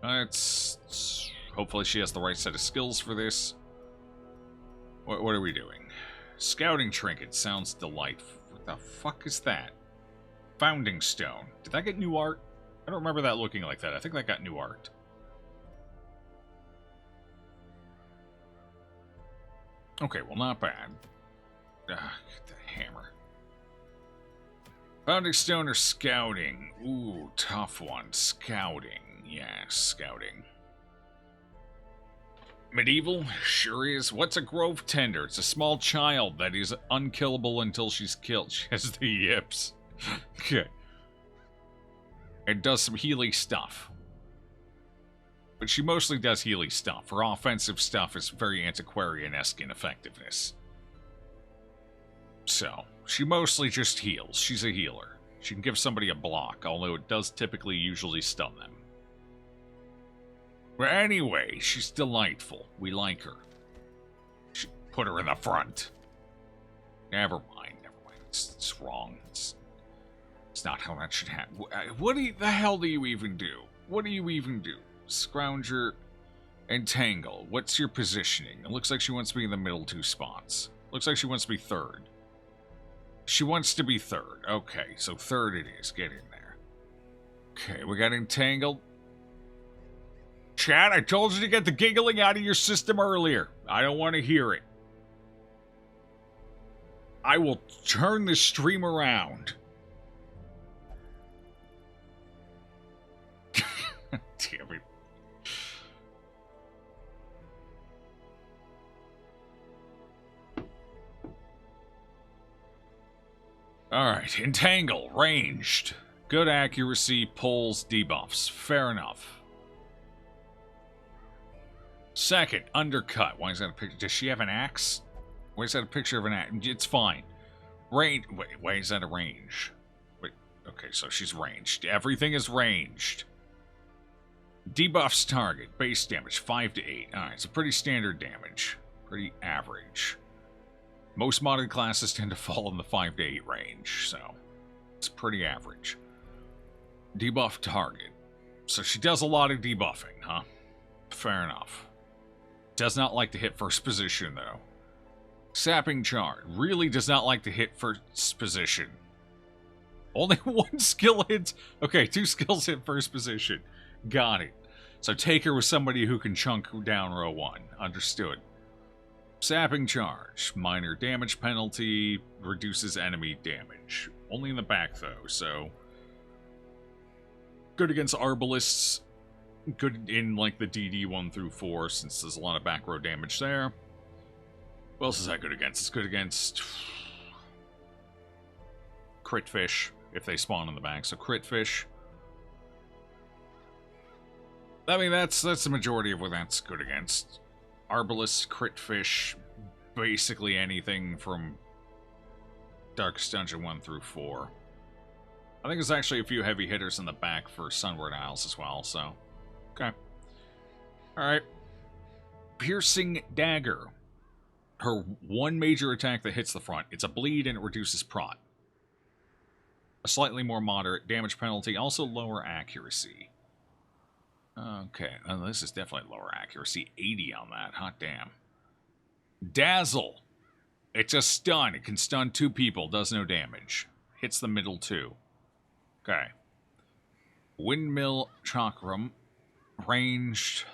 Let's... Hopefully she has the right set of skills for this. What are we doing? Scouting trinket sounds delightful. What the fuck is that? Founding stone. Did that get new art? I don't remember that looking like that. I think that got new art. Okay, well, not bad. Get the hammer. Founding stone or scouting? Ooh, tough one. Scouting. Yeah, scouting. Medieval? Sure is. What's a Grove Tender? It's a small child that is unkillable until she's killed. She has the yips. Okay. It does some Healy stuff. But she mostly does Healy stuff. Her offensive stuff is very antiquarian-esque in effectiveness. So, she mostly just heals. She's a healer. She can give somebody a block, although it does typically usually stun them. But anyway, she's delightful. We like her. Should put her in the front. Never mind. It's wrong. It's not how that should happen. What the hell do you even do? What do you even do? Scrounger and Tangle. What's your positioning? It looks like she wants to be in the middle 2 spots. Looks like she wants to be 3rd. She wants to be 3rd. Okay, so 3rd it is. Get in there. Okay, we got Entangled. Chad, I told you to get the giggling out of your system earlier. I don't want to hear it. I will turn this stream around. Damn it. Alright, entangle, ranged. Good accuracy, pulls, debuffs. Fair enough. Second, undercut. Why is that a picture? Does she have an axe? Why is that a picture of an axe? It's fine. Range. Wait, why is that a range? Wait, okay, so she's ranged. Everything is ranged. Debuffs target. Base damage, 5 to 8. Alright, so pretty standard damage. Pretty average. Most modern classes tend to fall in the 5 to 8 range, so it's pretty average. Debuff target. So she does a lot of debuffing, huh? Fair enough. Does not like to hit first position, though. Sapping Charge. Really does not like to hit first position. Only one skill hits. Okay, 2 skills hit first position. Got it. So take her with somebody who can chunk down row 1. Understood. Sapping Charge. Minor damage penalty. Reduces enemy damage. Only in the back, though, so... Good against Arbalists. Good in, like, the DD 1 through 4, since there's a lot of back row damage there. What else is that good against? It's good against... Crit Fish, if they spawn in the back, so Crit Fish. I mean, that's the majority of what that's good against. Arbalist, Crit Fish, basically anything from Darkest Dungeon 1 through 4. I think there's actually a few heavy hitters in the back for Sunward Isles as well, so... Okay. Alright. Piercing Dagger. Her one major attack that hits the front. It's a bleed and it reduces prot. A slightly more moderate damage penalty, also lower accuracy. Okay, well, this is definitely lower accuracy. 80 on that, hot damn. Dazzle. It's a stun. It can stun 2 people, does no damage. Hits the middle 2. Okay. Windmill Chakram. Ranged.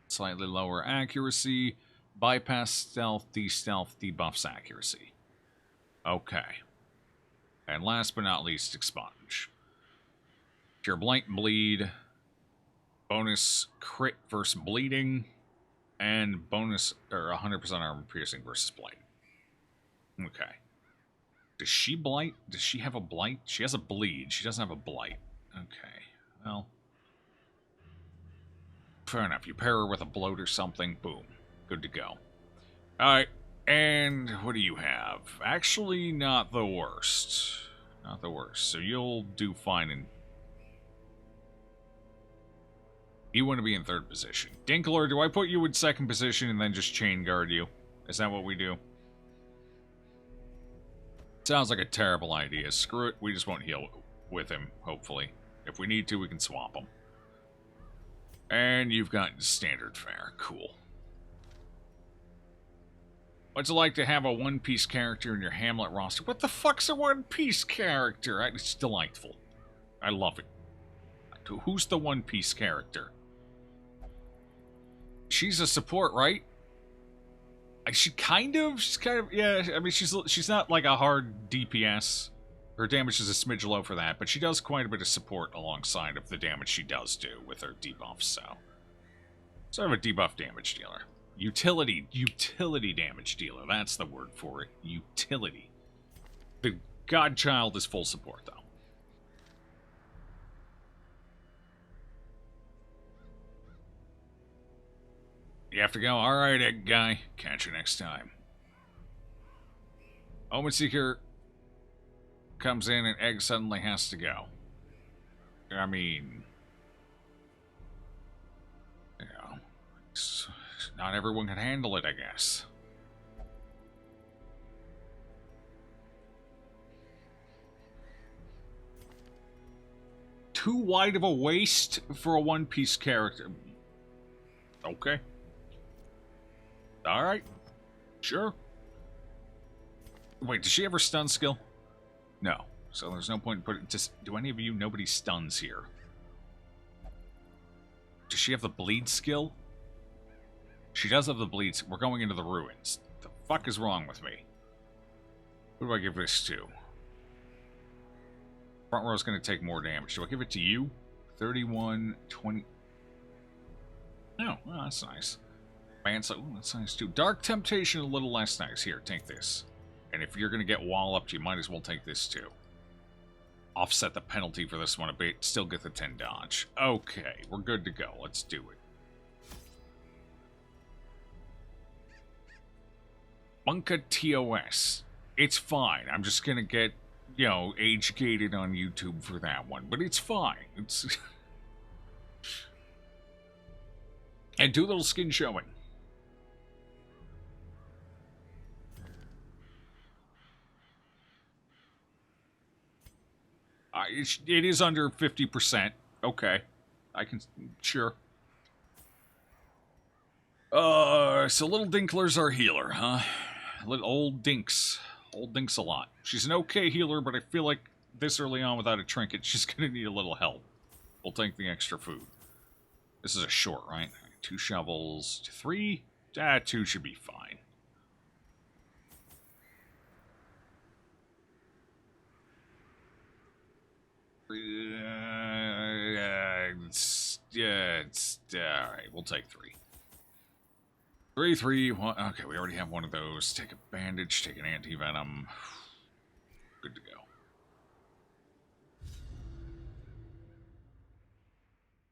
Slightly lower accuracy. Bypass stealth, de-stealth, debuffs accuracy. Okay. And last but not least, Expunge. Cure Blight and Bleed. Bonus crit versus bleeding. And bonus, or 100% armor piercing versus blight. Okay. Does she blight? Does she have a blight? She has a bleed. She doesn't have a blight. Okay. Well. Fair enough. You pair her with a bloat or something. Boom. Good to go. Alright. And what do you have? Actually, not the worst. Not the worst. So you'll do fine in... You want to be in 3rd position. Dinkler, do I put you in 2nd position and then just chain guard you? Is that what we do? Sounds like a terrible idea. Screw it, we just won't heal with him, hopefully. If we need to, we can swap him. And you've got standard fare. Cool. What's it like to have a one-piece character in your Hamlet roster? What the fuck's a one-piece character? It's delightful. I love it. Who's the one-piece character? She's a support, right? She's kind of, yeah, I mean, she's not like a hard DPS. Her damage is a smidge low for that, but she does quite a bit of support alongside of the damage she does do with her debuffs, so. Sort of a debuff damage dealer. Utility damage dealer, that's the word for it. Utility. The Godchild is full support, though. You have to go? Alright, egg guy. Catch you next time. Omen Seeker comes in and egg suddenly has to go. I mean... You know... Not everyone can handle it, I guess. Too wide of a waist for a one-piece character. Okay. Alright. Sure. Wait, does she ever stun skill? No. So there's no point in putting... Just, do any of you... Nobody stuns here. Does she have the bleed skill? She does have the bleed. We're going into the ruins. The fuck is wrong with me? Who do I give this to? Front row's going to take more damage. Do I give it to you? 31, 20... Oh, well, that's nice. Manslaughter, ooh, that's nice too. Dark Temptation, a little less nice. Here, take this. And if you're going to get walloped, you might as well take this too. Offset the penalty for this one a bit. Still get the 10 dodge. Okay, we're good to go. Let's do it. Bunka TOS. It's fine. I'm just going to get, you know, age-gated on YouTube for that one. But it's fine. It's... And do a little skin showing. It is under 50%. Okay. I can... Sure. So Little Dinkler's our healer, huh? Little old Dinks. Old Dinks a lot. She's an okay healer, but I feel like this early on without a trinket, she's gonna need a little help. We'll take the extra food. This is a short, right? 2 shovels. 3? 2 should be fine. Alright, we'll take 3. 3, 3, 1. Okay, we already have one of those. Take a bandage, take an anti-venom. Good to go.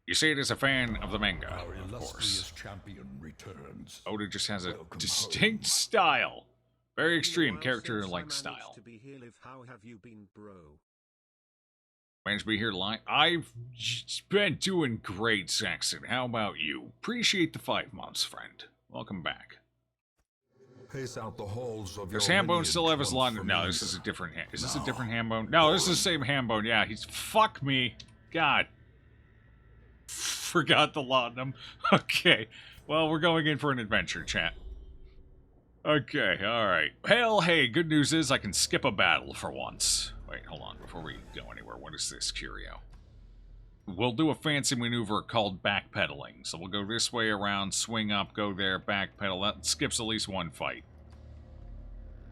You say it as a fan of the manga, Our of illustrious course. champion returns. Oda just has a Welcome distinct home. style. Very extreme Well, character-like since I managed style. to be here, Liv, how have you been, bro? Managed to be here live. I've been doing great, Saxon. How about you? Appreciate the 5 months, friend. Welcome back. Pace out the halls of Does your Hambone still have his lineage lot? once No, from this is a Inga. different... Is this a No. different Hambone? No, this is the same Hambone. Yeah, he's... Fuck me. God. Forgot the laudanum. Okay. Well, we're going in for an adventure, chat. Okay, alright. Hell, hey, good news is I can skip a battle for once. Wait, hold on, before we go anywhere, what is this, curio? We'll do a fancy maneuver called backpedaling. So we'll go this way around, swing up, go there, backpedal. That skips at least one fight.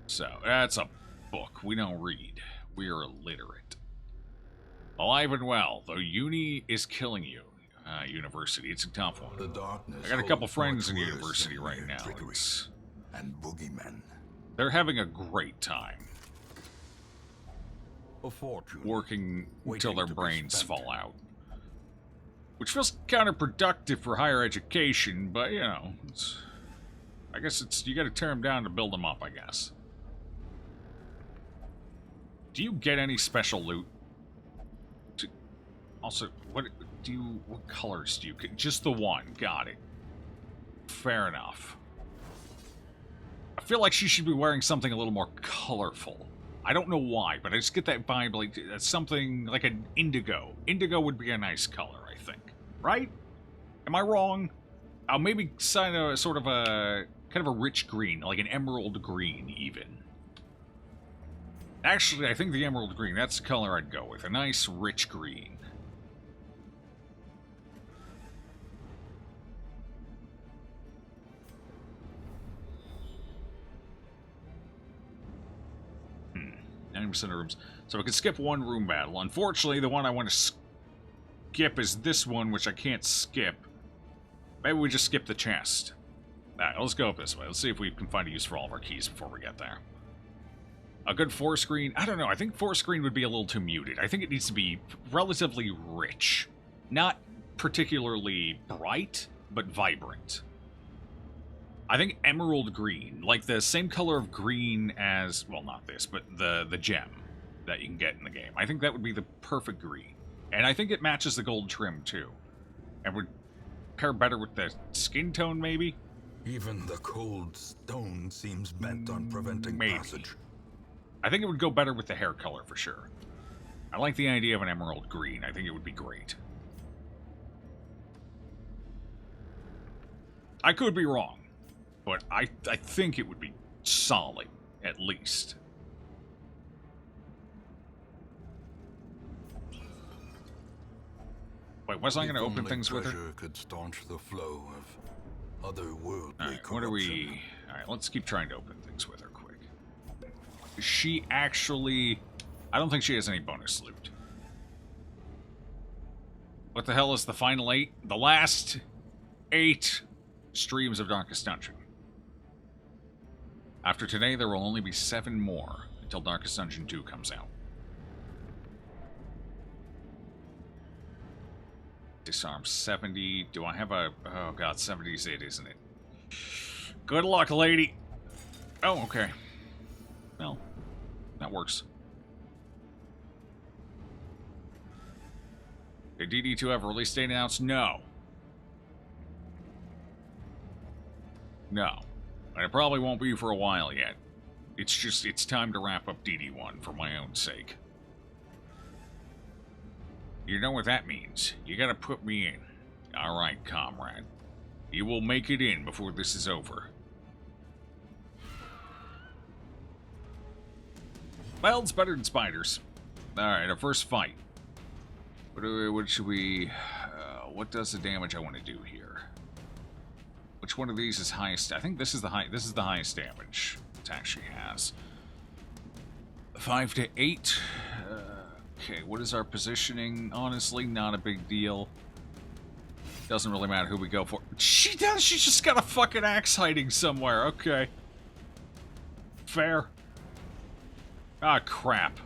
So, that's a book. We don't read. We are illiterate. Alive and well, though uni is killing you. University, it's a tough one. The darkness I got a couple holds friends in much worse university than right mere now. trickery It's... and boogeymen. They're having a great time. A fortune Working until waiting their to be brains spent. fall out. Which feels counterproductive for higher education, but, you know, it's... I guess it's... You gotta tear them down to build them up, I guess. Do you get any special loot? Also, what colors do you get? Just the one. Got it. Fair enough. I feel like she should be wearing something a little more colorful. I don't know why, but I just get that vibe like something like an indigo. Indigo would be a nice color, I think. Right? Am I wrong? Maybe sort of a kind of a rich green, like an emerald green, even. Actually, I think the emerald green, that's the color I'd go with. A nice rich green. Hmm. 90% of rooms. So we can skip one room battle. Unfortunately, the one I want to skip is this one, which I can't skip. Maybe we just skip the chest. Alright, let's go up this way. Let's see if we can find a use for all of our keys before we get there. A good 4-screen? I don't know. I think 4-screen would be a little too muted. I think it needs to be relatively rich. Not particularly bright, but vibrant. I think emerald green, like the same color of green as, well, not this, but the gem that you can get in the game. I think that would be the perfect green. And I think it matches the gold trim, too. And would pair better with the skin tone, maybe? Even the cold stone seems bent on preventing Maybe. passage. I think it would go better with the hair color, for sure. I like the idea of an emerald green. I think it would be great. I could be wrong, but I think it would be solid, at least. Wait, wasn't I going to If open only things with her? treasure could staunch the flow of otherworldly Alright, what are we... Alright, let's keep trying to open things with her quick. She actually... I don't think she has any bonus loot. What the hell is the final 8? The last 8 streams of Darkest Dungeon. After today, there will only be 7 more until Darkest Dungeon 2 comes out. Disarm 70. Do I have a... Oh god, 70's it, isn't it? Good luck, lady! Oh, okay. Well, that works. Did DD2 have a release date announced? No. No. And it probably won't be for a while yet. It's just, it's time to wrap up DD1 for my own sake. You know what that means. You gotta put me in. Alright, comrade. You will make it in before this is over. Well, it's better than spiders. Alright, our first fight. What should we... what does the damage I want to do here? Which one of these is highest? I think this is the highest damage it actually has. 5 to 8. Okay, what is our positioning? Honestly, not a big deal. Doesn't really matter who we go for. She does. She's just got a fucking axe hiding somewhere. Okay. Fair. Ah, crap.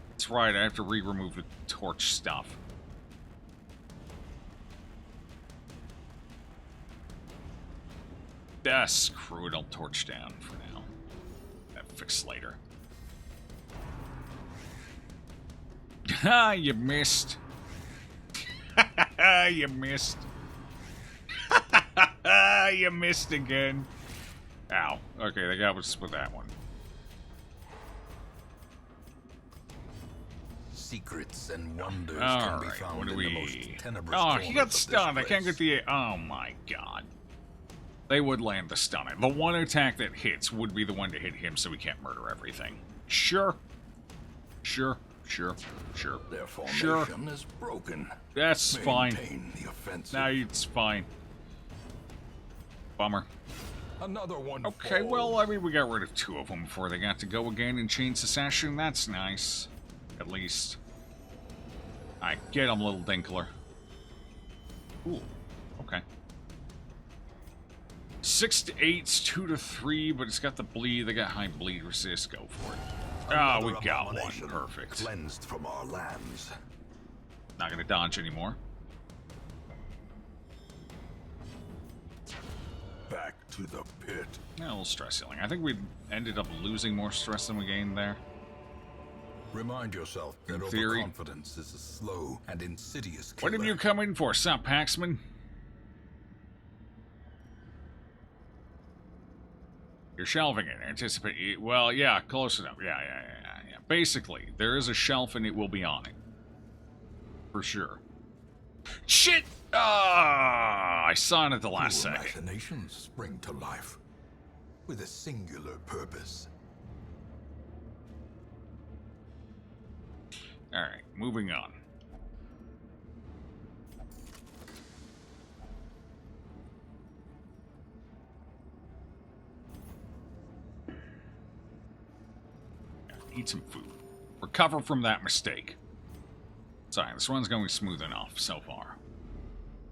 That's right. I have to re-remove the torch stuff. Screw it, I'll torch down for now. That fix later. Ha! You missed. You missed. You missed again. Ow. Okay, the guy was with that one. Secrets and wonders can be found in the most tenebrous Oh, he got corners of stunned. I this can't place. get the... Oh my god. They would land the stun. The one attack that hits would be the one to hit him so he can't murder everything. Sure. Sure. Sure. Sure. Their formation is broken. That's fine. Maintain the offensive. Now it's fine. Bummer. Another one. Okay, falls. well, I mean, we got rid of 2 of them before they got to go again in Chains Assassin. That's nice. At least. Alright, get him, little Dinkler. Ooh. Okay. 6 to 8's 2 to 3, but it's got the bleed. They got high bleed resist. Go for it. Ah, we Another got one. abomination Perfect. Cleansed from our lands. Not gonna dodge anymore. Back to the pit. Yeah, a little stress healing. I think we ended up losing more stress than we gained there. Remind yourself that In theory. overconfidence is a slow and insidious What killer. did you come in for, Sup, Paxman? You're shelving it. Anticipate. Well, yeah, close enough. Yeah. Basically, there is a shelf and it will be on it. For sure. Shit! Ah! I saw it at the last Your second. imaginations spring to life with a singular purpose. Alright, moving on. Eat some food. Recover from that mistake. Sorry, this one's going smooth enough so far.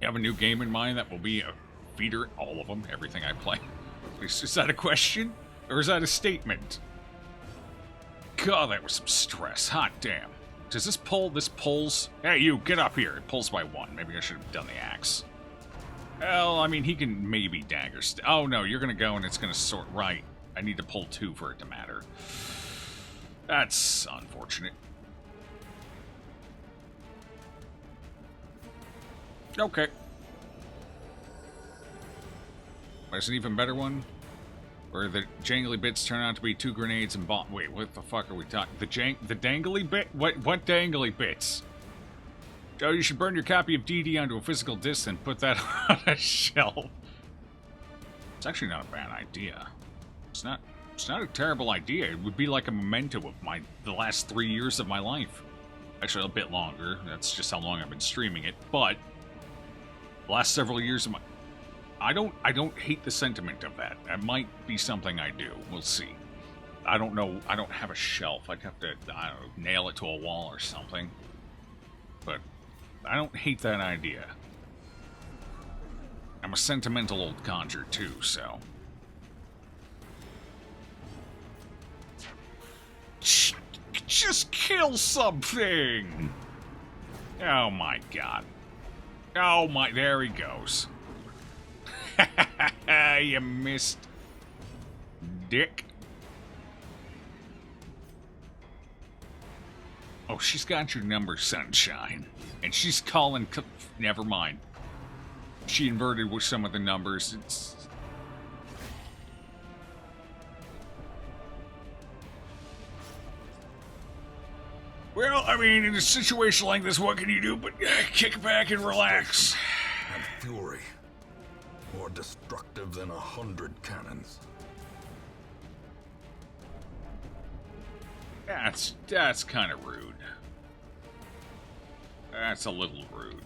You have a new game in mind that will be a feeder, all of them, everything I play. Is that a question? Or is that a statement? God, that was some stress. Hot damn. Does this pull? This pulls? Hey, you, get up here. It pulls by 1. Maybe I should have done the axe. Well, I mean, he can maybe dagger. Oh, no, you're going to go and it's going to sort. Right. I need to pull 2 for it to matter. That's unfortunate. Okay. There's an even better one. Where the jangly bits turn out to be 2 grenades and bomb. Wait, what the fuck are we talking? The dangly bit? What dangly bits? Oh, you should burn your copy of DD onto a physical disc and put that on a shelf. It's actually not a bad idea. It's not a terrible idea. It would be like a memento of the last 3 years of my life. Actually, a bit longer. That's just how long I've been streaming it. But Last several years of my... I don't hate the sentiment of that. That might be something I do. We'll see. I don't know. I don't have a shelf. I'd have to, I don't know, nail it to a wall or something. But I don't hate that idea. I'm a sentimental old conjurer too, so... Just kill something! Oh my god. Oh my, there he goes. You missed, dick. Oh, she's got your number, sunshine. And she's calling... Never mind. She inverted with some of the numbers. It's... Well, I mean, in a situation like this, what can you do but kick back and relax? And fury. More destructive than 100 cannons. That's kind of rude. That's a little rude.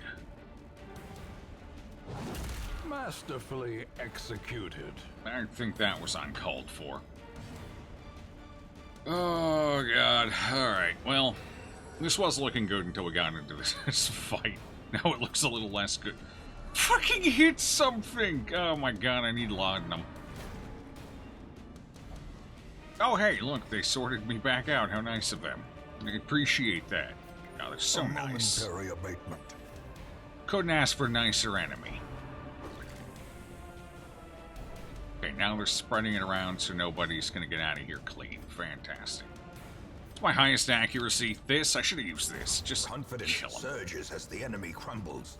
Masterfully executed. I think that was uncalled for. Oh, God. Alright, well, this was looking good until we got into this fight. Now it looks a little less good. Fucking hit something! Oh my god, I need laudanum. Oh, hey, look, they sorted me back out. How nice of them. I appreciate that. Oh, they're so nice. Momentary abatement. Couldn't ask for a nicer enemy. Okay, now they're spreading it around so nobody's gonna get out of here clean. Fantastic. It's my highest accuracy. This, I should have used this. Just Confidence kill him. surges as the enemy crumbles.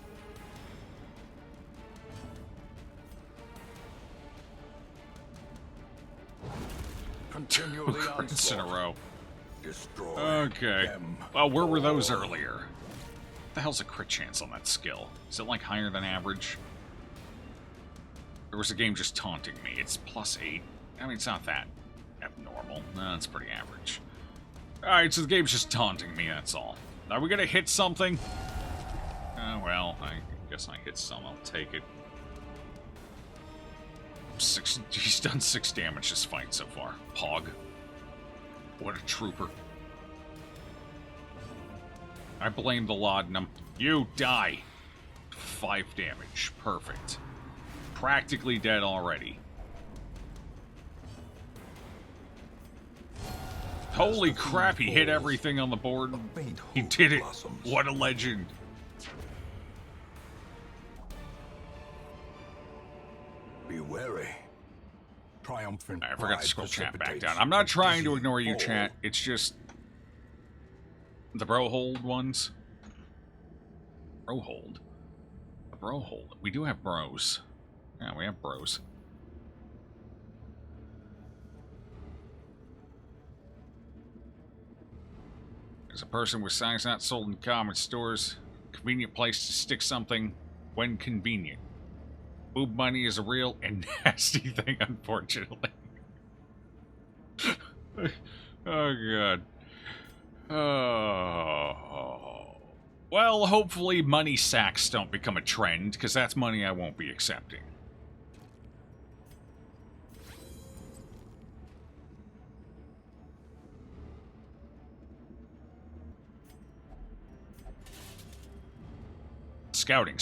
Continue the Crits in a onslaught. row. Destroy Okay. them Well, where were those all. earlier? What the hell's a crit chance on that skill? Is it like higher than average? There was a game just taunting me. It's +8. I mean, it's not that abnormal. No, it's pretty average. Alright, so the game's just taunting me, that's all. Are we gonna hit something? Well, I guess I hit some. I'll take it. He's done 6 damage this fight so far. Pog. What a trooper. I blame the laudanum. You die. 5 damage. Perfect. Practically dead already. Holy crap, he hit everything on the board. He did it. What a legend. Be wary. Triumphant. I forgot to pride scroll chat back precipitates down. I'm not trying to easy ignore you, fall. chat. It's just... the bro hold ones. Bro hold. The bro hold. We do have bros. Yeah, we have bros. There's a person with signs not sold in common stores. Convenient place to stick something when convenient. Boob money is a real and nasty thing, unfortunately. Oh, God. Oh. Well, hopefully money sacks don't become a trend, because that's money I won't be accepting. Scouting.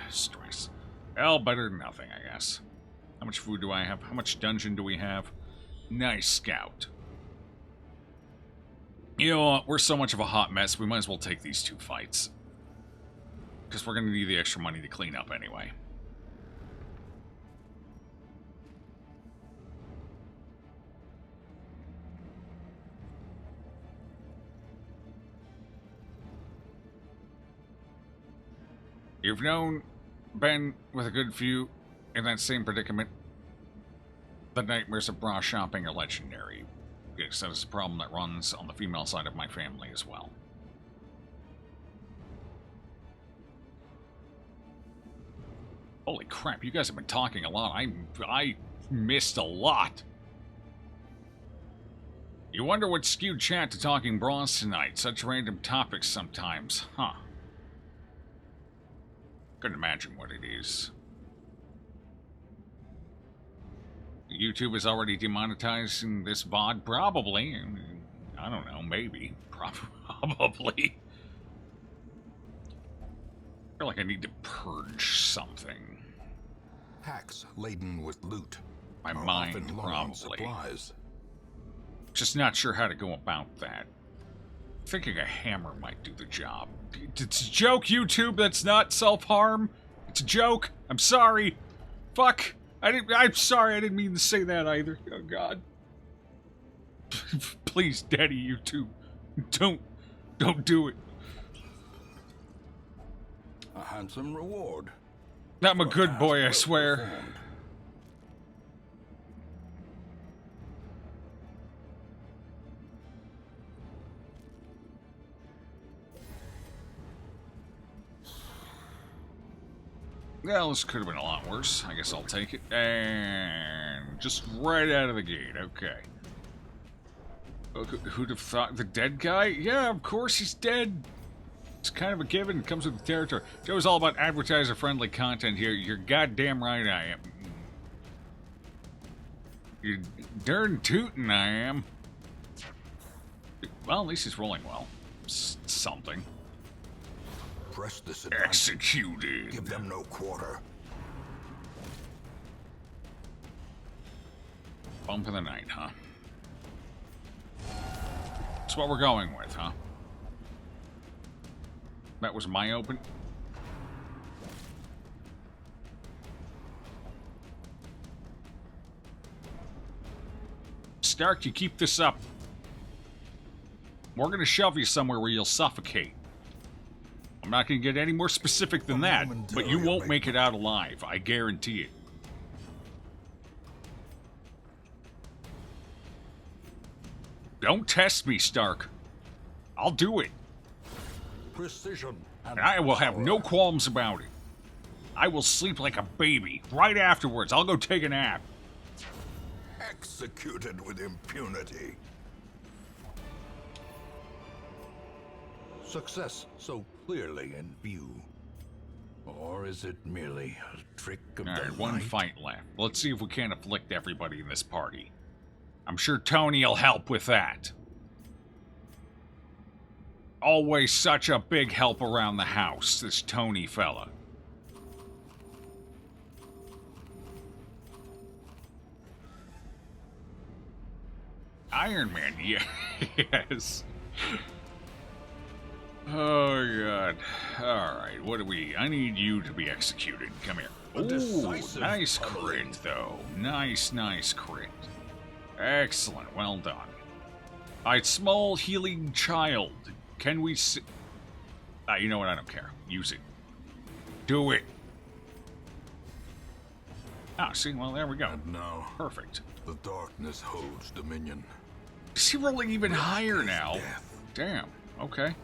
Stress. Well, better than nothing, I guess. How much food do I have? How much dungeon do we have? Nice scout. You know what? We're so much of a hot mess, we might as well take these 2 fights. Because we're going to need the extra money to clean up anyway. You've been with a good few in that same predicament. The nightmares of bra shopping are legendary. Yes, that is a problem that runs on the female side of my family as well. Holy crap, you guys have been talking a lot. I missed a lot. You wonder what skewed chat to talking bras tonight. Such random topics sometimes, huh? Couldn't imagine what it is. YouTube is already demonetizing this VOD? Probably. I don't know, maybe. Probably. I feel like I need to purge something. Packs laden with loot. My are mind, often low on probably. supplies. Just not sure how to go about that. Thinking a hammer might do the job. It's a joke, YouTube. That's not self-harm. It's a joke. I'm sorry. Fuck. I'm sorry. I didn't mean to say that either. Oh, God. Please, Daddy, YouTube. Don't do it. A handsome reward. I'm a good boy, I swear. Performed. Well, this could have been a lot worse. I guess I'll take it. And just right out of the gate. Okay. Who'd have thought? The dead guy? Yeah, of course he's dead. It's kind of a given. It comes with the territory. Joe's all about advertiser-friendly content here. You're goddamn right I am. You're darn tootin' I am. Well, at least he's rolling well. Something. Press this advantage. Executed. Give them no quarter. Bump of the night, huh? That's what we're going with, huh? That was my open. Stark, you keep this up. We're gonna shove you somewhere where you'll suffocate. I'm not gonna get any more specific than that, but you won't make it out alive. I guarantee it. Don't test me, Stark. I'll do it. Precision. And I will have no qualms about it. I will sleep like a baby. Right afterwards, I'll go take a nap. Executed with impunity. Success so clearly in view. Or is it merely a trick of the Alright, one light? fight left. Let's see if we can't afflict everybody in this party. I'm sure Tony'll help with that. Always such a big help around the house, this Tony fella. Iron Man, yes. Oh, God. Alright, what do we... I need you to be executed. Come here. Ooh, nice crit, though. Nice crit. Excellent, well done. Alright, small healing child. Can we see... you know what, I don't care. Use it. Do it. Ah, see, well, there we go. And now, Perfect. the darkness holds dominion. Is he rolling even higher now? Death. Damn, okay.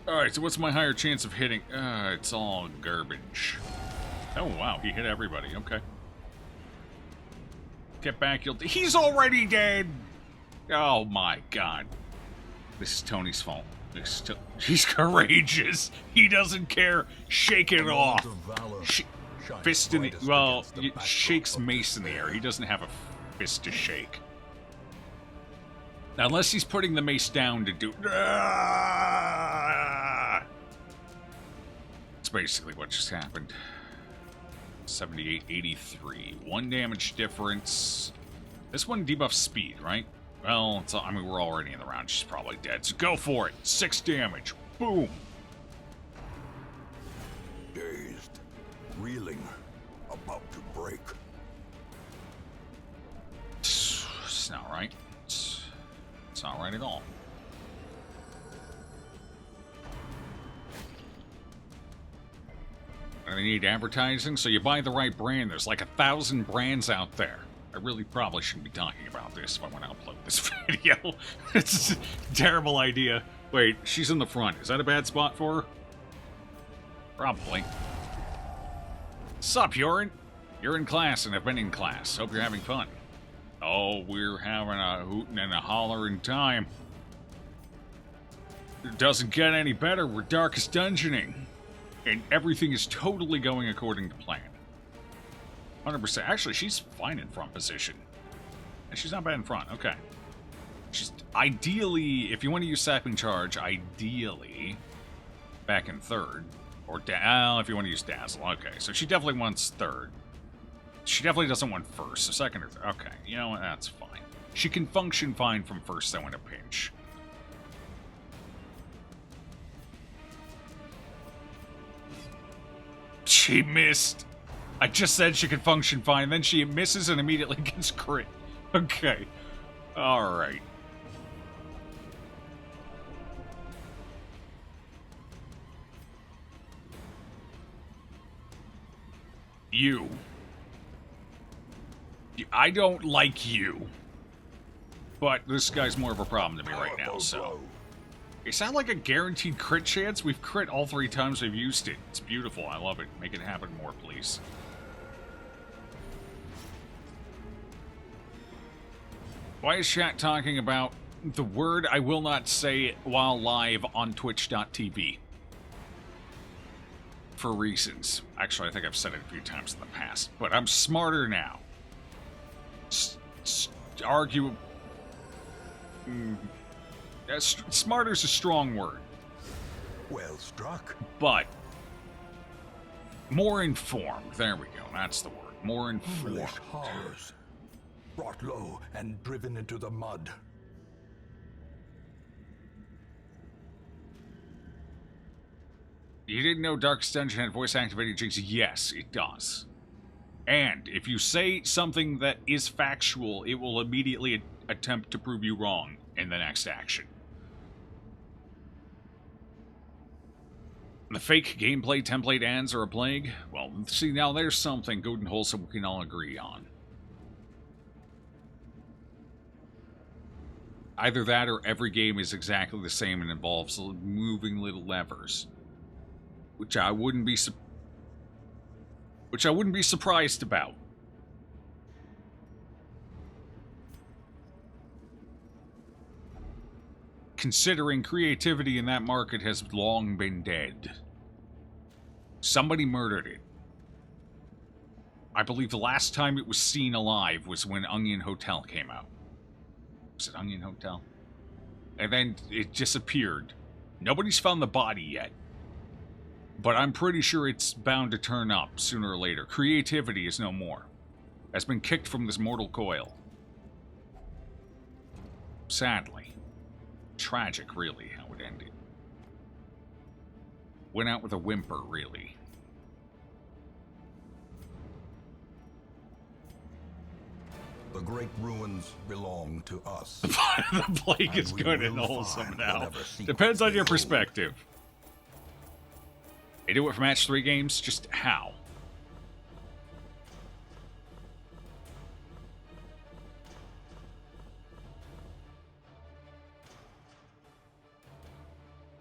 Alright, so what's my higher chance of hitting? It's all garbage. Oh, wow, he hit everybody, okay. Get back, he's already dead! Oh my god. This is Tony's fault. He's courageous. He doesn't care. Shake it off. Fist in the... Well, shakes mace in the air. He doesn't have a fist to shake. Now, unless he's putting the mace down to do... That's basically what just happened. 78, 83. 1 damage difference. This one debuffs speed, right? Well, it's, I mean, we're already in the round. She's probably dead. So go for it. 6 damage. Boom. Dazed, reeling, about to break. It's not right. It's not right at all. I need advertising, so you buy the right brand. There's like 1,000 brands out there. I really probably shouldn't be talking about this if I want to upload this video. It's a terrible idea. Wait, she's in the front. Is that a bad spot for her? Probably. Sup, Yorin? You're in class and have been in class. Hope you're having fun. Oh, we're having a hootin' and a hollering time. It doesn't get any better. We're darkest dungeoning. And everything is totally going according to plan. 100%. Actually, she's fine in front position. And she's not bad in front. Okay. She's ideally, if you want to use sapping charge, ideally back in third. Or if you want to use dazzle. Okay, so she definitely wants third. She definitely doesn't want first. So second or third. Okay, you know what? That's fine. She can function fine from first, though, in a pinch. She missed. I just said she could function fine, then she misses and immediately gets crit. Okay. Alright. You. I don't like you. But this guy's more of a problem to me right now, so... You sound like a guaranteed crit chance? We've crit all 3 times we've used it. It's beautiful. I love it. Make it happen more, please. Why is chat talking about the word I will not say while live on twitch.tv? For reasons. Actually, I think I've said it a few times in the past, but I'm smarter now. Smarter's a strong word. Well struck. But more informed. There we go. That's the word. More informed. Foolish horrors. Brought low and driven into the mud. You didn't know Darkest Dungeon had voice-activated jinx? Yes, it does. And if you say something that is factual, it will immediately attempt to prove you wrong in the next action. The fake gameplay template ads are a plague? Well, see, now there's something good and wholesome we can all agree on. Either that or every game is exactly the same and involves moving little levers. Which I wouldn't be surprised about. Considering creativity in that market has long been dead. Somebody murdered it. I believe the last time it was seen alive was when Onion Hotel came out. Was it Onion Hotel? And then it disappeared. Nobody's found the body yet. But I'm pretty sure it's bound to turn up sooner or later. Creativity is no more. Has been kicked from this mortal coil. Sadly. Tragic, really, how it ended. Went out with a whimper, really. The great ruins belong to us. The plague is good and wholesome now. Depends on your perspective. They do it for match 3 games? Just how?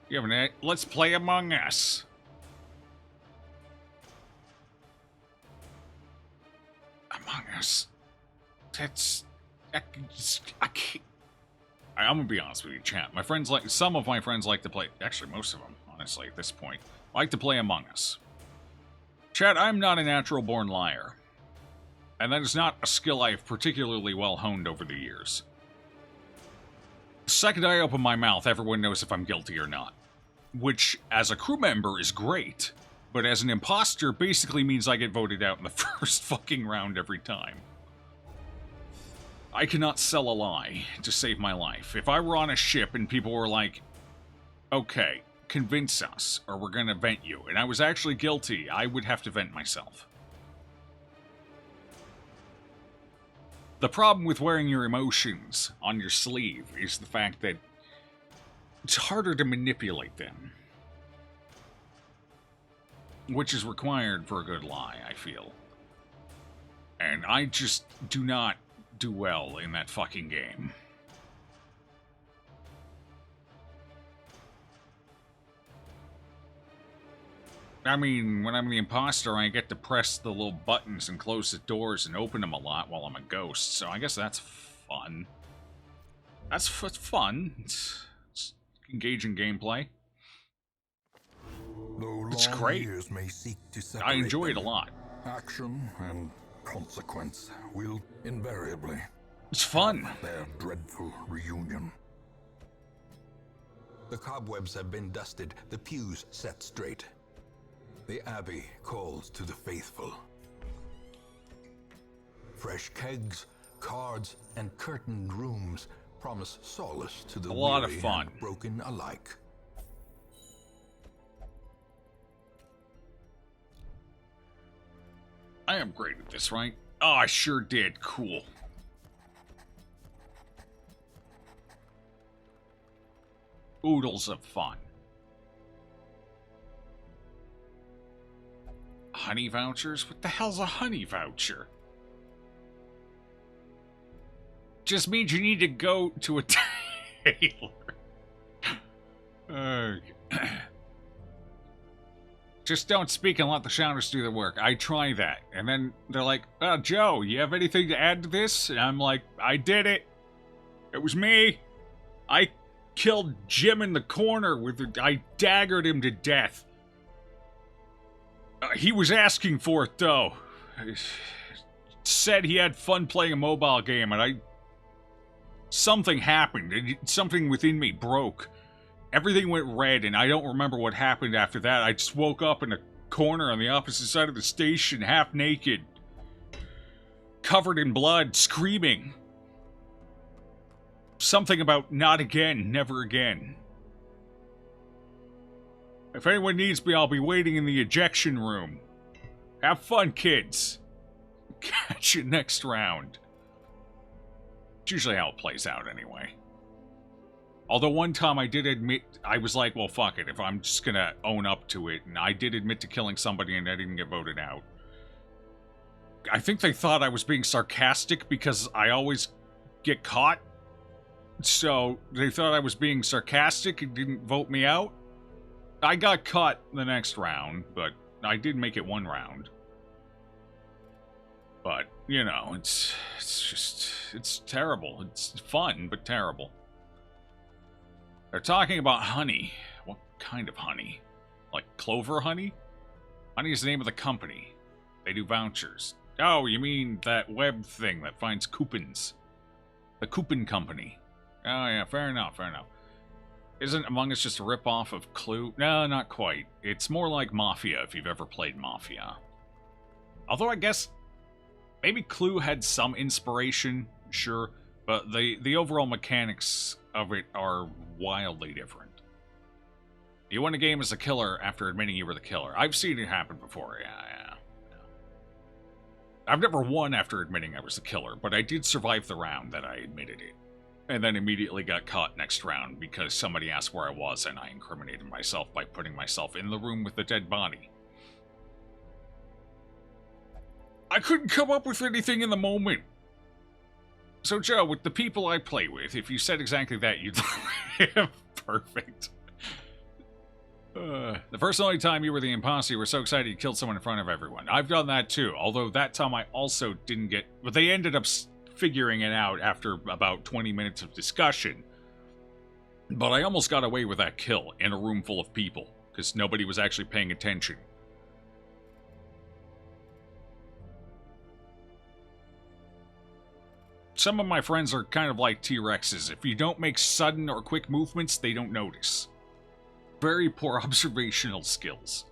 You have an let's play Among Us. Among Us. That's I can't. I'm gonna be honest with you, chat. My friends some of my friends like to play. Actually, most of them, honestly, at this point, like to play Among Us. Chat, I'm not a natural-born liar, and that is not a skill I have particularly well honed over the years. The second I open my mouth, everyone knows if I'm guilty or not. Which, as a crew member, is great, but as an imposter, basically means I get voted out in the first fucking round every time. I cannot sell a lie to save my life. If I were on a ship and people were like, okay, convince us, or we're gonna vent you, and I was actually guilty, I would have to vent myself. The problem with wearing your emotions on your sleeve is the fact that it's harder to manipulate them. Which is required for a good lie, I feel. And I just do not do well in that fucking game. I mean, when I'm the imposter, I get to press the little buttons and close the doors and open them a lot while I'm a ghost, so I guess that's fun. That's fun. It's engaging gameplay. Though It's long great. years may seek to separate I enjoy it a them, lot. action and consequence will invariably It's fun. have their dreadful reunion. The cobwebs have been dusted, the pews set straight. The abbey calls to the faithful. Fresh kegs, cards, and curtained rooms promise solace to the A lot of weary fun. and broken alike. I am great at this, right? Oh, I sure did. Cool. Oodles of fun. Honey vouchers? What the hell's a honey voucher? Just means you need to go to a tailor. Just don't speak and let the shouters do the work. I try that. And then they're like, Joe, you have anything to add to this? And I'm like, I did it. It was me. I killed Jim in the corner I daggered him to death. He was asking for it, though. Said he had fun playing a mobile game, and something happened. Something within me broke. Everything went red, and I don't remember what happened after that. I just woke up in a corner on the opposite side of the station, half naked, covered in blood, screaming. Something about not again, never again. If anyone needs me, I'll be waiting in the ejection room. Have fun, kids. Catch you next round. It's usually how it plays out, anyway. Although one time I did admit, I was like, well, fuck it, if I'm just gonna own up to it, and I did admit to killing somebody and I didn't get voted out. I think they thought I was being sarcastic because I always get caught. So they thought I was being sarcastic and didn't vote me out. I got caught the next round, but I did make it one round. But, you know, it's terrible. It's fun, but terrible. They're talking about honey. What kind of honey? Like clover honey? Honey is the name of the company. They do vouchers. Oh, you mean that web thing that finds coupons. The coupon company. Oh yeah, fair enough, fair enough. Isn't Among Us just a ripoff of Clue? No, not quite. It's more like Mafia, if you've ever played Mafia. Although I guess maybe Clue had some inspiration, sure, but the overall mechanics of it are wildly different. You win a game as a killer after admitting you were the killer. I've seen it happen before, yeah. I've never won after admitting I was the killer, but I did survive the round that I admitted it. And then immediately got caught next round because somebody asked where I was and I incriminated myself by putting myself in the room with the dead body. I couldn't come up with anything in the moment. So Joe, with the people I play with, if you said exactly that, you'd live perfect. The first and only time you were the imposter, you were so excited you killed someone in front of everyone. I've done that too, although that time I also didn't get... But they ended up figuring it out after about 20 minutes of discussion. But I almost got away with that kill in a room full of people, because nobody was actually paying attention. Some of my friends are kind of like T-Rexes. If you don't make sudden or quick movements, they don't notice. Very poor observational skills.